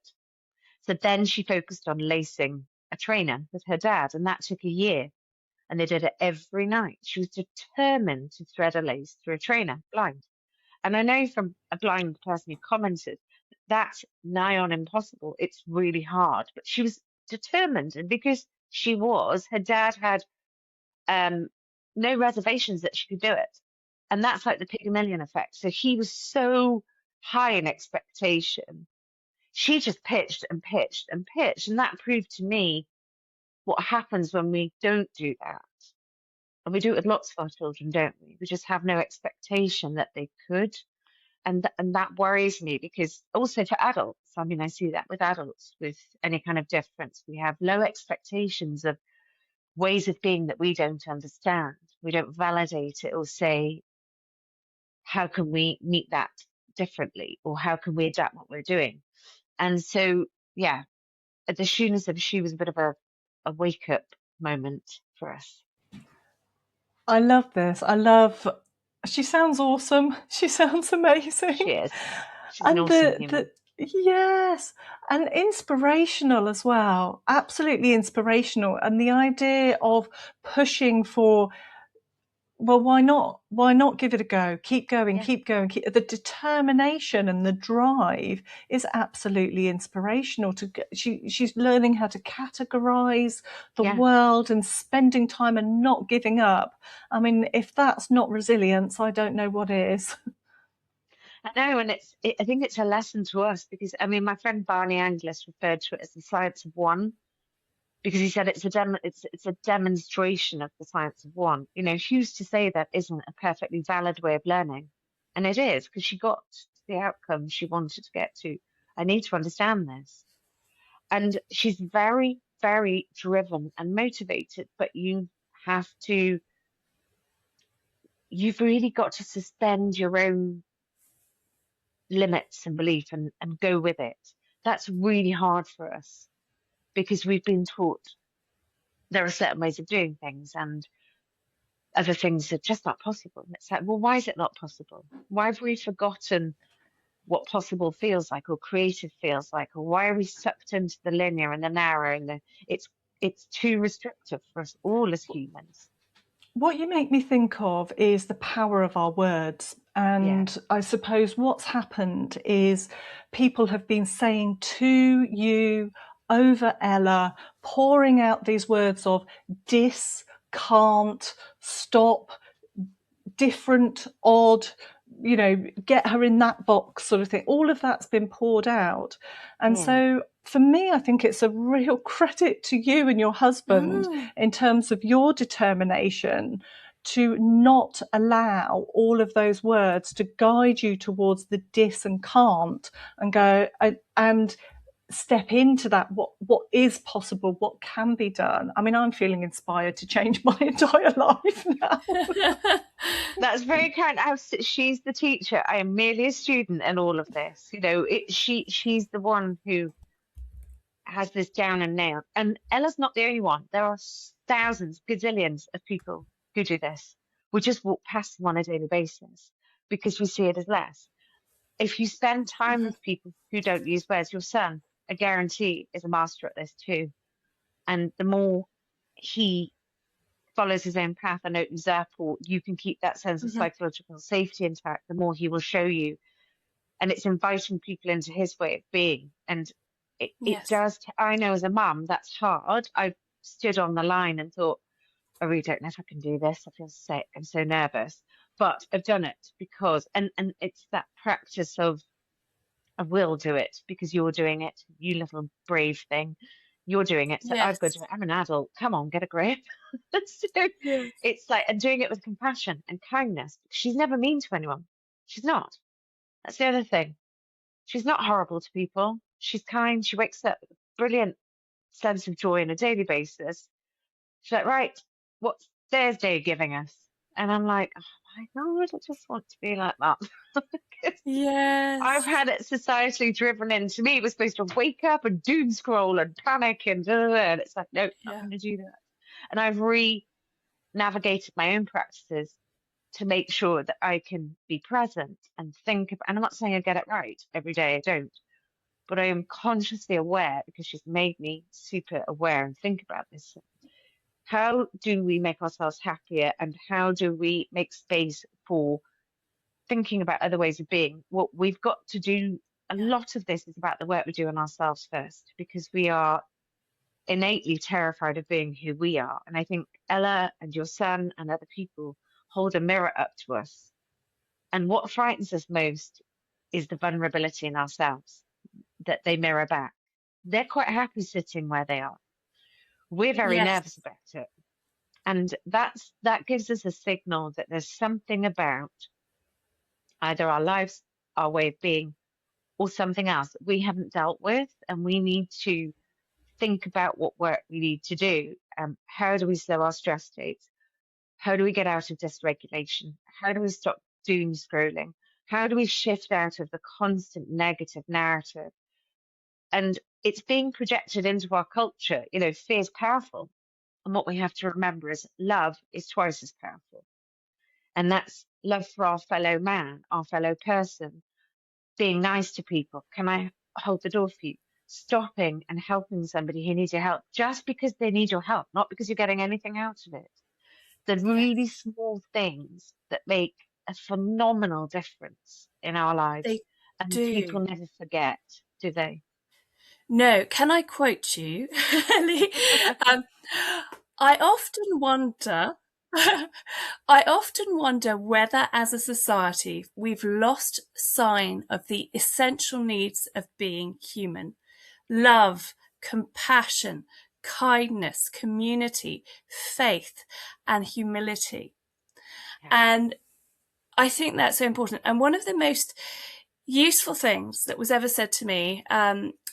So then she focused on lacing a trainer with her dad, and that took a year. And they did it every night. She was determined to thread a lace through a trainer, blind. And I know from a blind person who commented, that's nigh on impossible. It's really hard. But she was determined. And because her dad had no reservations that she could do it. And that's like the Pygmalion effect. So he was so high in expectation. She just pitched and pitched and pitched. And that proved to me what happens when we don't do that. And we do it with lots of our children, don't we? We just have no expectation that they could. And that worries me, because also for adults, I mean, I see that with adults with any kind of difference. We have low expectations of ways of being that we don't understand. We don't validate it or say, how can we meet that differently? Or how can we adapt what we're doing? And so, yeah, the shoeness of she was a bit of a wake up moment for us. I love this. She sounds awesome. She sounds amazing. She is. She's an awesome human. Yes, and inspirational as well. Absolutely inspirational. And the idea of pushing for, well, why not? Why not give it a go? Keep going, keep going. The determination and the drive is absolutely inspirational. She's learning how to categorize the world and spending time and not giving up. I mean, if that's not resilience, I don't know what is. I know, and I think it's a lesson to us, because I mean, my friend Barney Angliss referred to it as the science of one, because he said it's a demonstration of the science of one. You know, she used to say that isn't a perfectly valid way of learning, and it is, because she got to the outcome she wanted to get to. I need to understand this, and she's very, very driven and motivated. But you've really got to suspend your own limits and belief and go with it. That's really hard for us, because we've been taught there are certain ways of doing things and other things are just not possible. And it's like, well, why is it not possible? Why have we forgotten what possible feels like, or creative feels like? Or why are we sucked into the linear and the narrow and it's too restrictive for us all as humans? What you make me think of is the power of our words. And I suppose what's happened is people have been saying to you over Ella, pouring out these words of can't, stop, different, odd, you know, get her in that box sort of thing. All of that's been poured out. And so for me, I think it's a real credit to you and your husband in terms of your determination to not allow all of those words to guide you towards the dis and can't, and go and step into that, what is possible, what can be done. I mean, I'm feeling inspired to change my entire life now. That's very kind. She's the teacher. I am merely a student in all of this. You know, she's the one who has this down and nailed. And Ella's not the only one. There are thousands, gazillions of people who do this. We just walk past them on a daily basis because we see it as less. If you spend time with people who don't use words, your son, I guarantee, is a master at this too. And the more he follows his own path and opens up, or you can keep that sense of psychological safety intact, the more he will show you. And it's inviting people into his way of being. And it does. I know as a mum, that's hard. I stood on the line and thought, I really don't know if I can do this. I feel sick. I'm so nervous. But I've done it because, and it's that practice of, I will do it because you're doing it, you little brave thing. You're doing it, so I've got to do it. I'm an adult. Come on, get a grip. So it's like, and doing it with compassion and kindness. She's never mean to anyone. She's not. That's the other thing. She's not horrible to people. She's kind. She wakes up with a brilliant sense of joy on a daily basis. She's like, right, what's Thursday giving us? And I'm like, oh my God, I just want to be like that. Yes. I've had it societally driven into me. We're supposed to wake up and doom scroll and panic and and it's like, no, not going to do that. And I've re-navigated my own practices to make sure that I can be present and think. And I'm not saying I get it right every day. I don't. But I am consciously aware, because she's made me super aware and think about this. How do we make ourselves happier, and how do we make space for thinking about other ways of being? What we've got to do, a lot of this is about the work we do on ourselves first, because we are innately terrified of being who we are. And I think Ella and your son and other people hold a mirror up to us. And what frightens us most is the vulnerability in ourselves that they mirror back. They're quite happy sitting where they are. We're very nervous about it. And that gives us a signal that there's something about either our lives, our way of being, or something else that we haven't dealt with, and we need to think about what work we need to do. How do we slow our stress states? How do we get out of dysregulation? How do we stop doom scrolling? How do we shift out of the constant negative narrative? And it's being projected into our culture. You know, fear is powerful. And what we have to remember is love is twice as powerful. And that's love for our fellow man, our fellow person, being nice to people. Can I hold the door for you? Stopping and helping somebody who needs your help just because they need your help, not because you're getting anything out of it. The really small things that make a phenomenal difference in our lives. People never forget, do they? No. Can I quote you, Ellie? I often wonder whether as a society we've lost sign of the essential needs of being human. Love, compassion, kindness, community, faith, and humility. And I think that's so important. And one of the most useful things that was ever said to me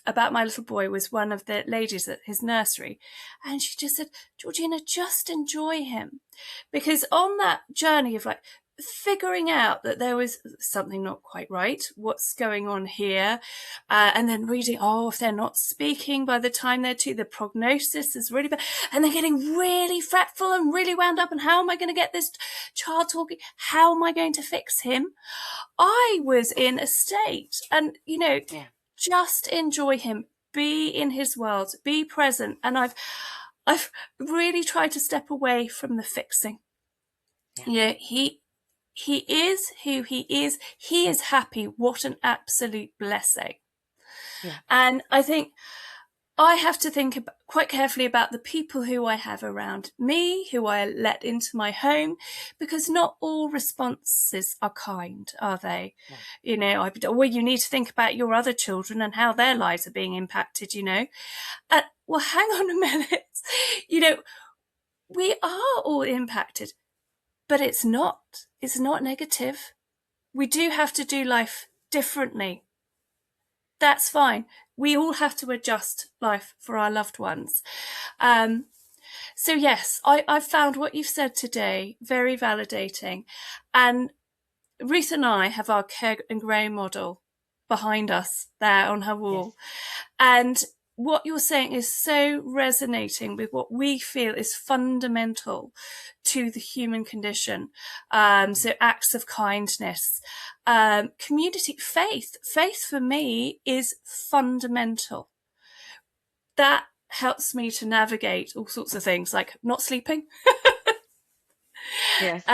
about my little boy was one of the ladies at his nursery. And she just said, Georgina, just enjoy him. Because on that journey of like figuring out that there was something not quite right, what's going on here, and then reading, if they're not speaking by the time they're 2, the prognosis is really bad, and they're getting really fretful and really wound up, and how am I going to get this child talking? How am I going to fix him? I was in a state, and just enjoy him, be in his world, be present. And I've really tried to step away from the fixing. He is who he is. He is happy. What an absolute blessing. And I think I have to think quite carefully about the people who I have around me, who I let into my home, because not all responses are kind, are they? You need to think about your other children and how their lives are being impacted, well, hang on a minute. We are all impacted. but it's not negative. We do have to do life differently. That's fine. We all have to adjust life for our loved ones. So yes, I've found what you've said today very validating. And Ruth and I have our Kerr and Gray model behind us there on her wall. Yes. And what you're saying is so resonating with what we feel is fundamental to the human condition. So acts of kindness, community, faith. Faith for me is fundamental. That helps me to navigate all sorts of things like not sleeping. Yes.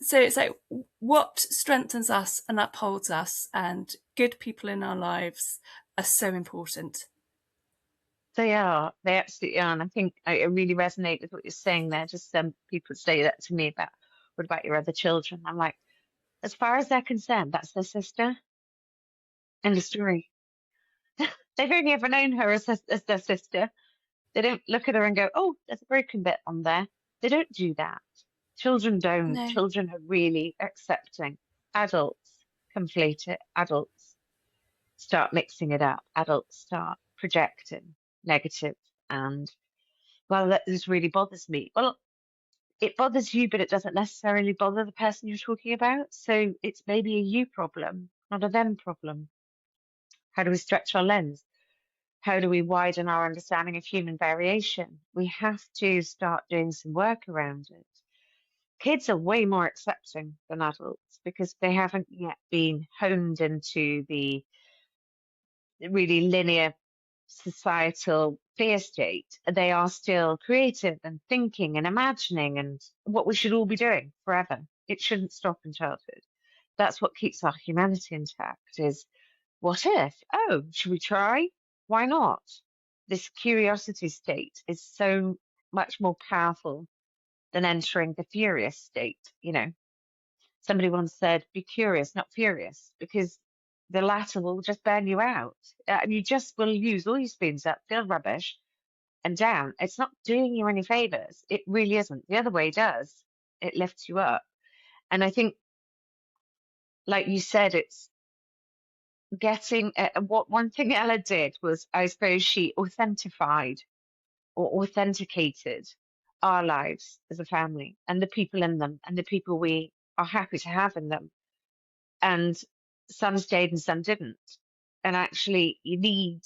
So it's like what strengthens us and upholds us, and good people in our lives are so important. They absolutely are. And I think I really resonate with what you're saying there. Just some people say that to me about, what about your other children? I'm like, as far as they're concerned, that's their sister. End of story. They've only ever known her as their sister. They don't look at her and go, oh, there's a broken bit on there. They don't do that. Children don't. No. Children are really accepting. Adults conflate it. Adults start mixing it up. Adults start projecting negative. And, well, this really bothers me. Well, it bothers you, but it doesn't necessarily bother the person you're talking about. So it's maybe a you problem, not a them problem. How do we stretch our lens? How do we widen our understanding of human variation? We have to start doing some work around it. Kids are way more accepting than adults because they haven't yet been honed into the really linear societal fear state. They are still creative and thinking and imagining, and what we should all be doing forever. It shouldn't stop in childhood. That's what keeps our humanity intact, is what if? Oh, should we try? Why not? This curiosity state is so much more powerful than entering the furious state. You know, somebody once said, be curious, not furious, because the latter will just burn you out. And you just will use all your spoons up, feel rubbish, and down. It's not doing you any favors. It really isn't. The other way does. It lifts you up. And I think, like you said, it's getting what one thing Ella did was, I suppose, she authenticated our lives as a family and the people in them and the people we are happy to have in them. And some stayed and some didn't. And actually, you need,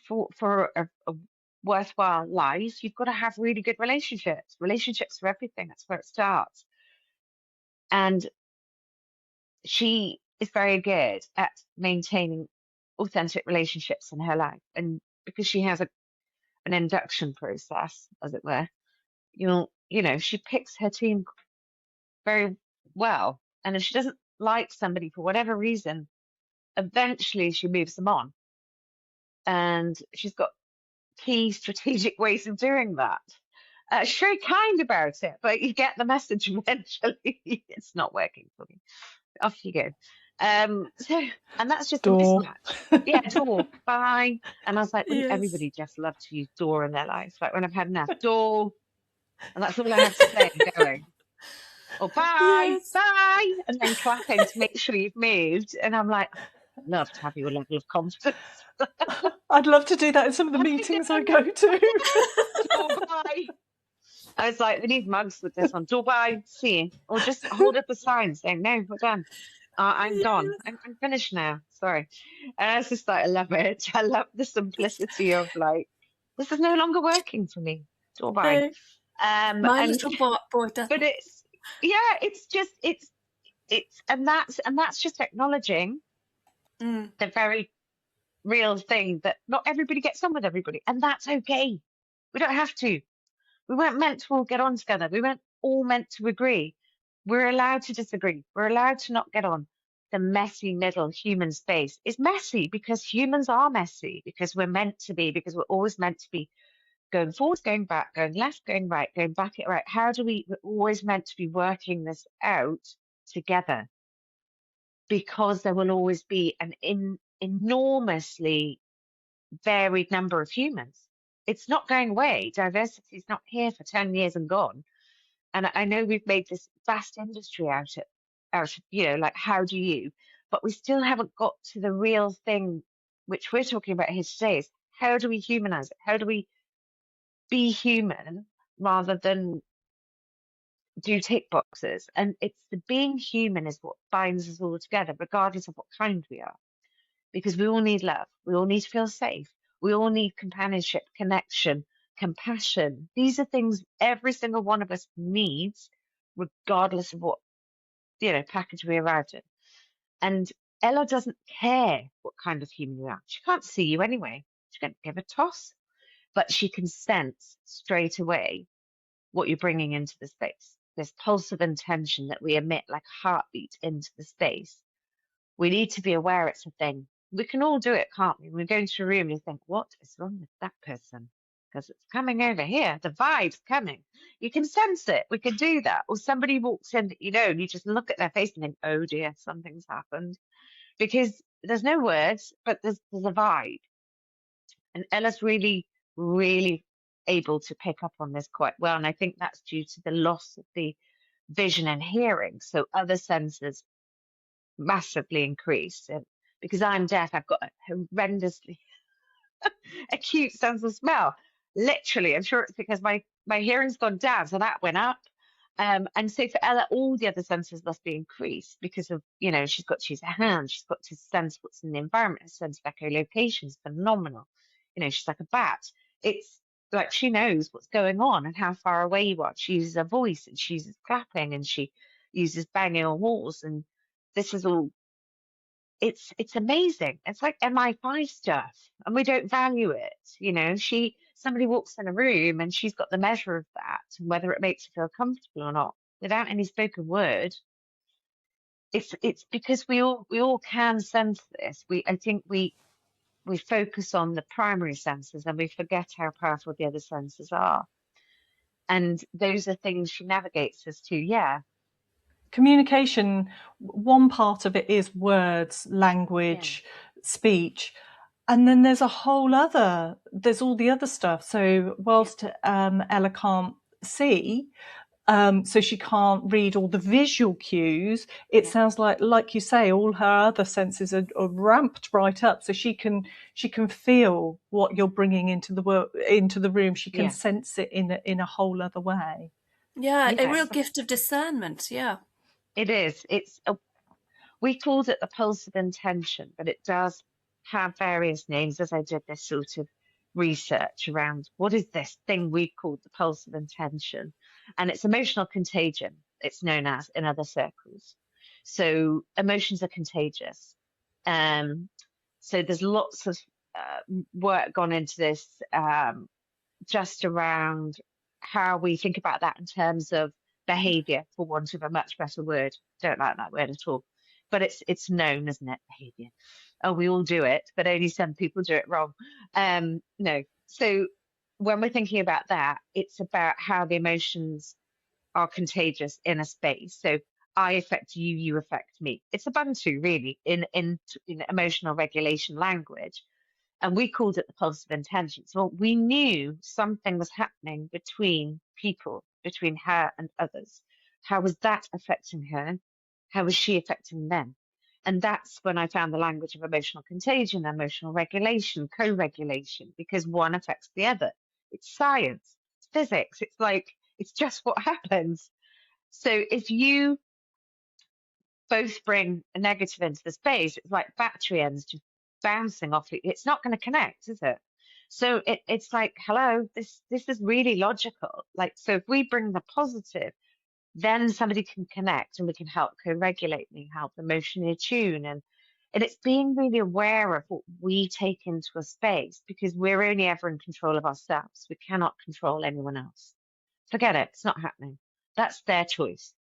for a worthwhile life, you've got to have really good relationships. Relationships are everything. That's where it starts. And she is very good at maintaining authentic relationships in her life. And because she has an induction process, as it were, you know, she picks her team very well. And if she doesn't like somebody for whatever reason, eventually she moves them on. And she's got key strategic ways of doing that. She's very kind about it, but you get the message eventually. It's not working for me. Off you go. So, and that's just a mismatch. Yeah, door, bye. And I was like, wouldn't everybody just love to use door in their lives? Like when I've had enough, door, and that's all I have to say, going. Or bye, bye, and then clapping to make sure you've moved. And I'm like, I'd love to have your level of confidence. I'd love to do that in some of the meetings I go to. Door, bye. I was like, we need mugs with this on. Door, bye, see you. Or just hold up a sign saying, no, we're done. I'm gone. I'm finished now. Sorry. And it's just like, I love it. I love the simplicity of like, this is no longer working for me. Door, bye. My little boy does. But it's, yeah, it's just, and that's just acknowledging the very real thing that not everybody gets on with everybody. And that's okay. We don't have to. We weren't meant to all get on together. We weren't all meant to agree. We're allowed to disagree. We're allowed to not get on. The messy middle human space is messy because humans are messy, because we're meant to be, because we're always meant to be going forward, going back, going left, going right, going back, right. We're always meant to be working this out together, because there will always be an enormously varied number of humans. It's not going away. Diversity is not here for 10 years and gone. And I know we've made this vast industry out of, like, how do you, but we still haven't got to the real thing, which we're talking about here today, is how do we humanize it? How do we be human rather than do tick boxes? And it's the being human is what binds us all together, regardless of what kind we are, because we all need love. We all need to feel safe. We all need companionship, connection, compassion. These are things every single one of us needs, regardless of what, package we arrived in. And Ella doesn't care what kind of human you are. She can't see you anyway. She can't give a toss, but she can sense straight away what you're bringing into the space. This pulse of intention that we emit like a heartbeat into the space. We need to be aware it's a thing. We can all do it, can't we? When we go into a room, you think, what is wrong with that person? Because it's coming over here. The vibe's coming. You can sense it. We can do that. Or somebody walks in that you know, and you just look at their face and think, oh dear, something's happened. Because there's no words, but there's a vibe. And Ella's really, really able to pick up on this quite well. And I think that's due to the loss of the vision and hearing. So other senses massively increase. And because I'm deaf, I've got a horrendously acute sense of smell. Literally, I'm sure it's because my hearing's gone down, so that went up. And so for Ella, all the other senses must be increased because of, she's got to use her hands, she's got to sense what's in the environment, her sense of echolocation is phenomenal. She's like a bat. It's like she knows what's going on and how far away you are. She uses her voice and she uses clapping and she uses banging on walls. And this is all, it's amazing. It's like MI5 stuff and we don't value it. Somebody walks in a room and she's got the measure of that, and whether it makes her feel comfortable or not, without any spoken word. It's because we all can sense this. I think we focus on the primary senses and we forget how powerful the other senses are. And those are things she navigates us to, yeah. Communication, one part of it is words, language, speech. And then there's there's all the other stuff. So whilst Ella can't see, so she can't read all the visual cues, it sounds like you say, all her other senses are ramped right up. So she can feel what you're bringing into the room. She can sense it in a whole other way. Yeah, a real gift of discernment. Yeah, it is. We called it the pulse of intention, but it does have various names as I did this sort of research around what is this thing we called the pulse of intention. And it's emotional contagion, it's known as in other circles. So emotions are contagious. So there's lots of work gone into this just around how we think about that in terms of behavior, for want of a much better word. Don't like that word at all. But it's known, isn't it? Behavior. Oh, we all do it, but only some people do it wrong. No. So when we're thinking about that, it's about how the emotions are contagious in a space. So I affect you, you affect me. It's Ubuntu, really, in emotional regulation language. And we called it the pulse of intention. So we knew something was happening between people, between her and others. How was that affecting her? How was she affecting them? And that's when I found the language of emotional contagion, emotional regulation, co-regulation, because one affects the other. It's science, it's physics. It's just what happens. So if you both bring a negative into the space, it's like battery ends just bouncing off it. It's not going to connect, is it? So it's like, hello, this is really logical. So if we bring the positive, then somebody can connect and we can help co-regulate and help emotionally attune. And it's being really aware of what we take into a space, because we're only ever in control of ourselves. We cannot control anyone else. Forget it. It's not happening. That's their choice.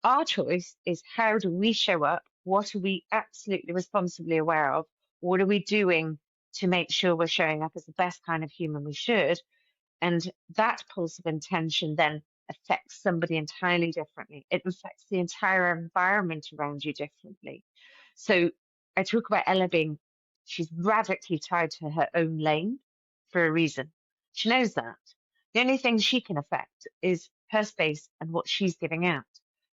Our choice is, how do we show up? What are we absolutely responsibly aware of? What are we doing to make sure we're showing up as the best kind of human we should? And that pulse of intention then affects somebody entirely differently. It affects the entire environment around you differently. So I talk about Ella she's radically tied to her own lane for a reason. She knows that. The only thing she can affect is her space and what she's giving out.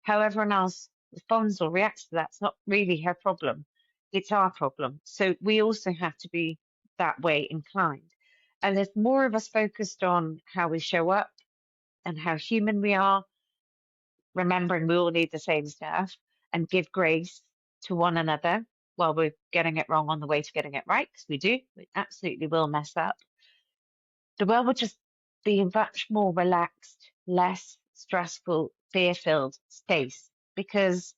How everyone else responds or reacts to that's not really her problem. It's our problem. So we also have to be that way inclined. And there's more of us focused on how we show up and how human we are, remembering we all need the same stuff, and give grace to one another while we're getting it wrong on the way to getting it right, because we do. We absolutely will mess up. The world would just be a much more relaxed, less stressful, fear-filled space, because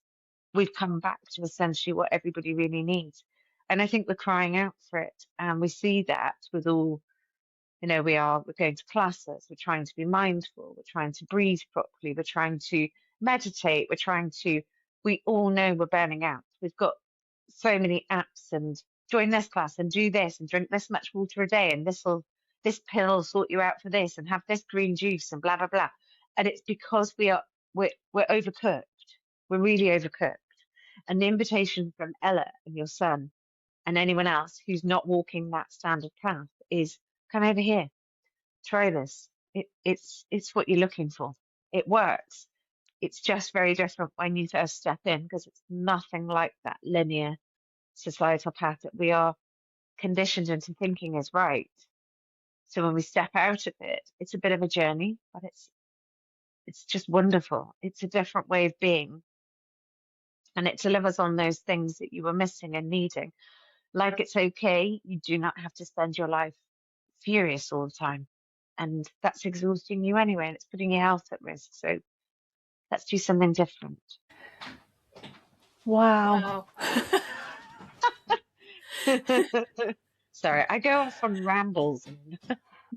we've come back to essentially what everybody really needs. And I think we're crying out for it. And we see that with all, we're going to classes, we're trying to be mindful, we're trying to breathe properly, we're trying to meditate, we all know we're burning out. We've got so many apps and join this class and do this and drink this much water a day and this pill will sort you out for this and have this green juice and blah, blah, blah. And it's because we're overcooked. We're really overcooked. And the invitation from Ella and your son and anyone else who's not walking that standard path is come over here, try this. It's what you're looking for. It works. It's just very different when you first step in, because it's nothing like that linear societal path that we are conditioned into thinking is right. So when we step out of it, it's a bit of a journey, but it's just wonderful. It's a different way of being. And it delivers on those things that you were missing and needing. Like, it's okay. You do not have to spend your life furious all the time. And that's exhausting you anyway, and it's putting your health at risk. So let's do something different. Wow. Sorry, I go off on rambles.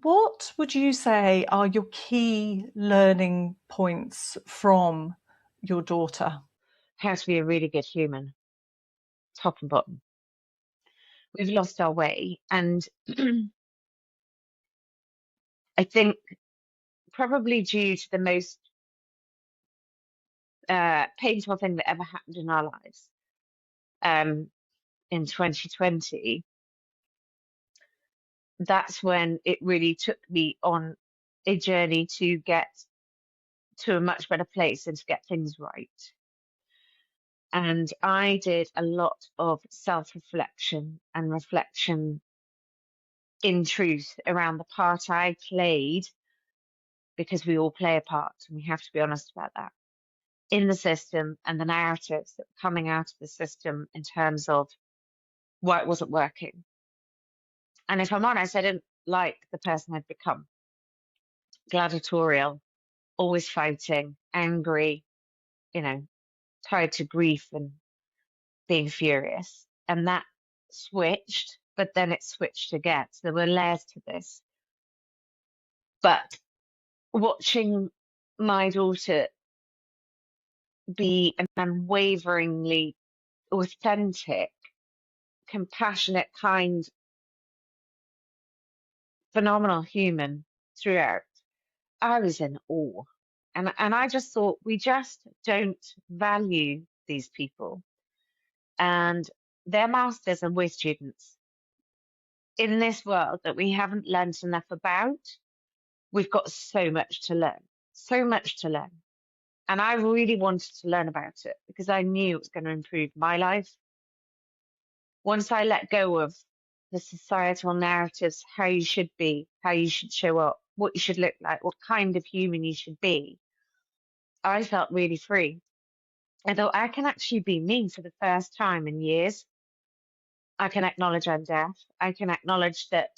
What would you say are your key learning points from your daughter? How to be a really good human, top and bottom. We've lost our way, and I think probably due to the most painful thing that ever happened in our lives in 2020, that's when it really took me on a journey to get to a much better place and to get things right. And I did a lot of self-reflection and reflection in truth around the part I played, because we all play a part, and we have to be honest about that, in the system and the narratives that were coming out of the system in terms of why it wasn't working. And if I'm honest, I didn't like the person I'd become. Gladiatorial, always fighting, angry, tied to grief and being furious. And that switched, but then it switched again. So there were layers to this. But watching my daughter be an unwaveringly authentic, compassionate, kind, phenomenal human throughout, I was in awe. And I just thought, we just don't value these people. And they're masters and we're students. In this world that we haven't learned enough about, we've got so much to learn, so much to learn. And I really wanted to learn about it because I knew it was going to improve my life. Once I let go of the societal narratives, how you should be, how you should show up, what you should look like, what kind of human you should be, I felt really free. I thought, I can actually be me for the first time in years. I can acknowledge I'm deaf. I can acknowledge that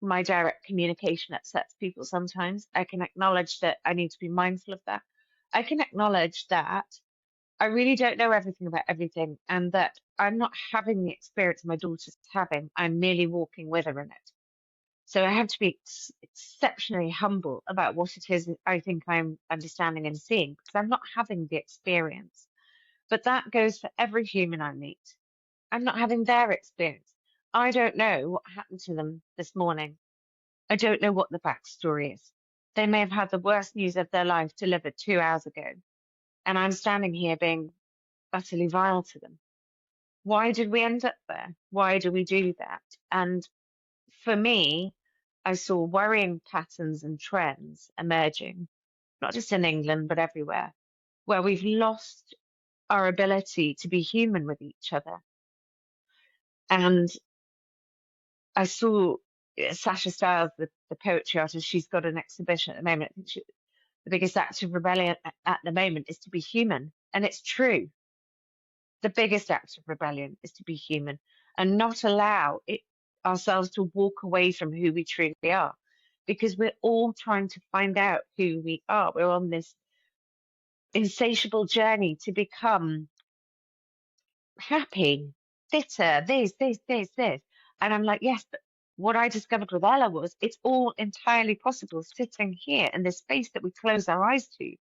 my direct communication upsets people sometimes. I can acknowledge that I need to be mindful of that. I can acknowledge that I really don't know everything about everything, and that I'm not having the experience my daughter's having. I'm merely walking with her in it. So I have to be exceptionally humble about what it is I think I'm understanding and seeing, because I'm not having the experience. But that goes for every human I meet. I'm not having their experience. I don't know what happened to them this morning. I don't know what the backstory is. They may have had the worst news of their life delivered 2 hours ago, and I'm standing here being utterly vile to them. Why did we end up there? Why do we do that? And for me, I saw worrying patterns and trends emerging not just in England, but everywhere, where we've lost our ability to be human with each other. And I saw Sasha Stiles, the poetry artist, she's got an exhibition at the moment. I think the biggest act of rebellion at the moment is to be human. And it's true. The biggest act of rebellion is to be human and not allow ourselves to walk away from who we truly are, because we're all trying to find out who we are. We're on this insatiable journey to become happy, fitter, this. And I'm like, yes, but what I discovered with Ella was it's all entirely possible sitting here in this space that we close our eyes to,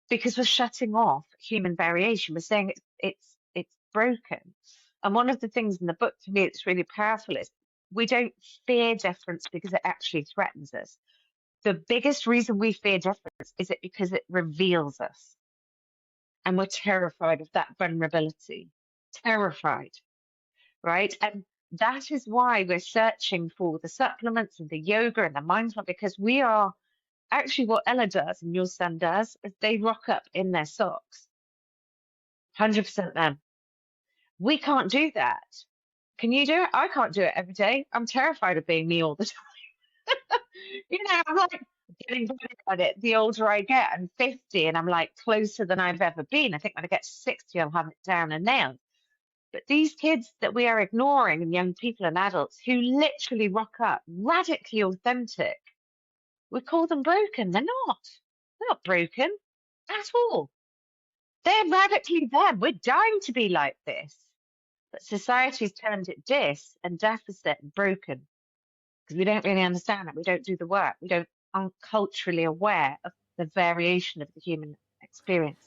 because we're shutting off human variation. We're saying it's broken. And one of the things in the book, to me, it's really powerful is we don't fear difference because it actually threatens us. The biggest reason we fear difference is it because it reveals us. And we're terrified of that vulnerability. Terrified, right? And that is why we're searching for the supplements and the yoga and the mindfulness, because we are actually what Ella does and your son does is they rock up in their socks. 100% them. We can't do that. Can you do it? I can't do it every day. I'm terrified of being me all the time. I'm like getting better at it the older I get. I'm 50 and I'm like closer than I've ever been. I think when I get to 60, I'll have it down and nailed. But these kids that we are ignoring, and young people and adults who literally rock up radically authentic, we call them broken. They're not. They're not broken at all. They're radically them. We're dying to be like this. But society's turned it dis and deficit and broken because we don't really understand it. We don't do the work. We aren't culturally aware of the variation of the human experience.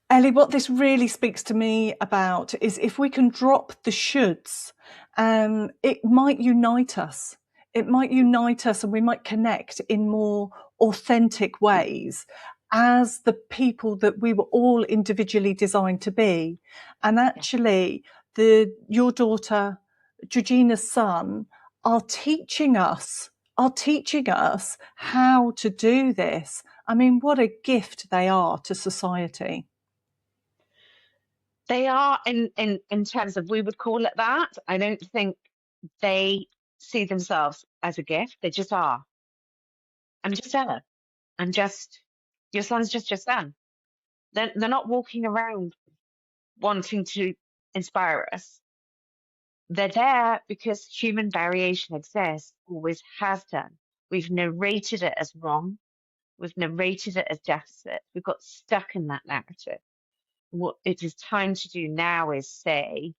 Ellie, what this really speaks to me about is if we can drop the shoulds, it might unite us. It might unite us and we might connect in more authentic ways as the people that we were all individually designed to be. And actually, your daughter, Georgina's son, are teaching us how to do this. I mean, what a gift they are to society. They are in terms of, we would call it that. I don't think they see themselves as a gift. They just are. I'm just Ella. Your son's just your son. They're not walking around wanting to inspire us. They're there because human variation exists, always has done. We've narrated it as wrong. We've narrated it as deficit. We've got stuck in that narrative. What it is time to do now is say,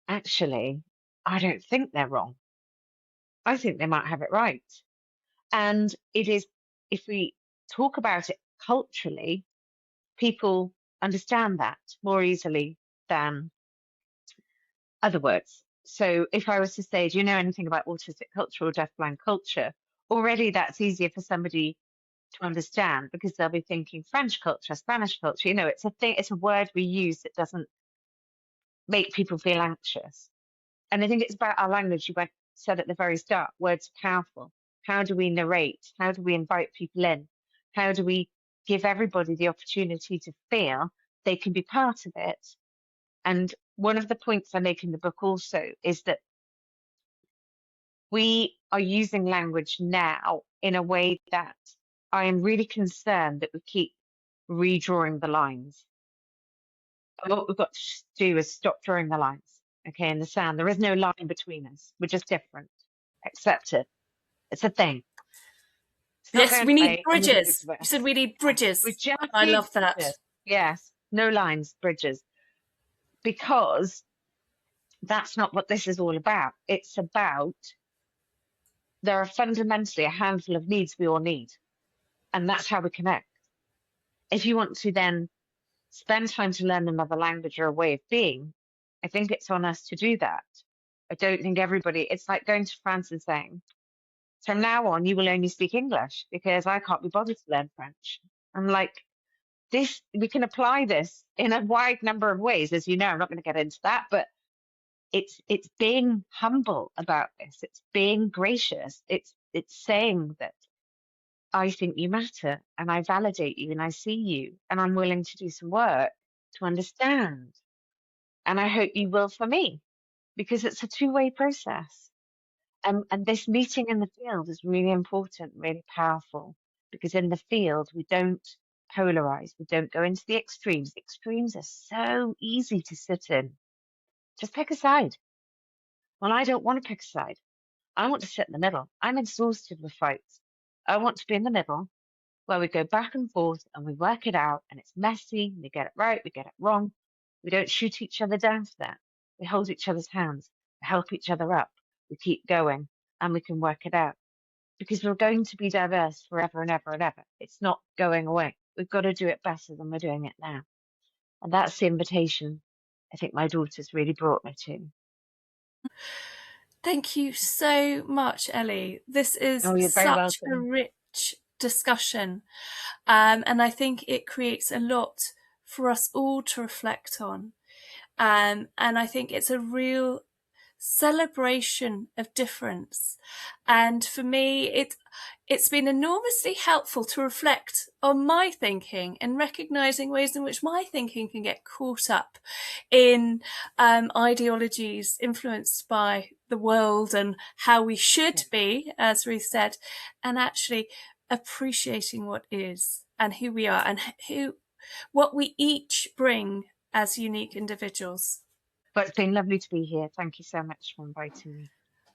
actually, I don't think they're wrong. I think they might have it right. And it is, if we talk about it culturally, people understand that more easily than other words. So if I was to say, do you know anything about autistic culture or deafblind culture? Already that's easier for somebody to understand because they'll be thinking French culture, Spanish culture. It's a thing, it's a word we use that doesn't make people feel anxious. And I think it's about our language. You said at the very start, words are powerful. How do we narrate? How do we invite people in? How do we give everybody the opportunity to feel they can be part of it? And one of the points I make in the book also is that we are using language now in a way that I am really concerned that we keep redrawing the lines. And what we've got to do is stop drawing the lines, okay, in the sand. There is no line between us. We're just different. Accept it. It's a thing. Yes, we need bridges. You said we need bridges. I love that. Bridges. Yes, no lines, bridges. Because that's not what this is all about. It's about, there are fundamentally a handful of needs we all need. And that's how we connect. If you want to then spend time to learn another language or a way of being, I think it's on us to do that. I don't think everybody, it's like going to France and saying, from now on, you will only speak English because I can't be bothered to learn French. I'm like, we can apply this in a wide number of ways. As you know, I'm not going to get into that, but it's being humble about this. It's being gracious. It's saying that I think you matter and I validate you and I see you and I'm willing to do some work to understand. And I hope you will for me, because it's a two-way process. And this meeting in the field is really important, really powerful, because in the field, we don't polarize, we don't go into the extremes. The extremes are so easy to sit in. Just pick a side. Well, I don't want to pick a side. I want to sit in the middle. I'm exhausted with fights. I want to be in the middle where we go back and forth and we work it out and it's messy. We get it right, we get it wrong. We don't shoot each other down for that. We hold each other's hands, we help each other up, we keep going and we can work it out because we're going to be diverse forever and ever and ever. It's not going away. We've got to do it better than we're doing it now. And that's the invitation I think my daughter's really brought me to. Thank you so much, Ellie. This is you're very such a welcome. rich discussion. And I think it creates a lot for us all to reflect on. And I think it's a real celebration of difference. And for me, it's been enormously helpful to reflect on my thinking and recognizing ways in which my thinking can get caught up in ideologies influenced by the world and how we should be, as Ruth said, and actually appreciating what is and who we are and what we each bring as unique individuals. But it's been lovely to be here. Thank you so much for inviting me.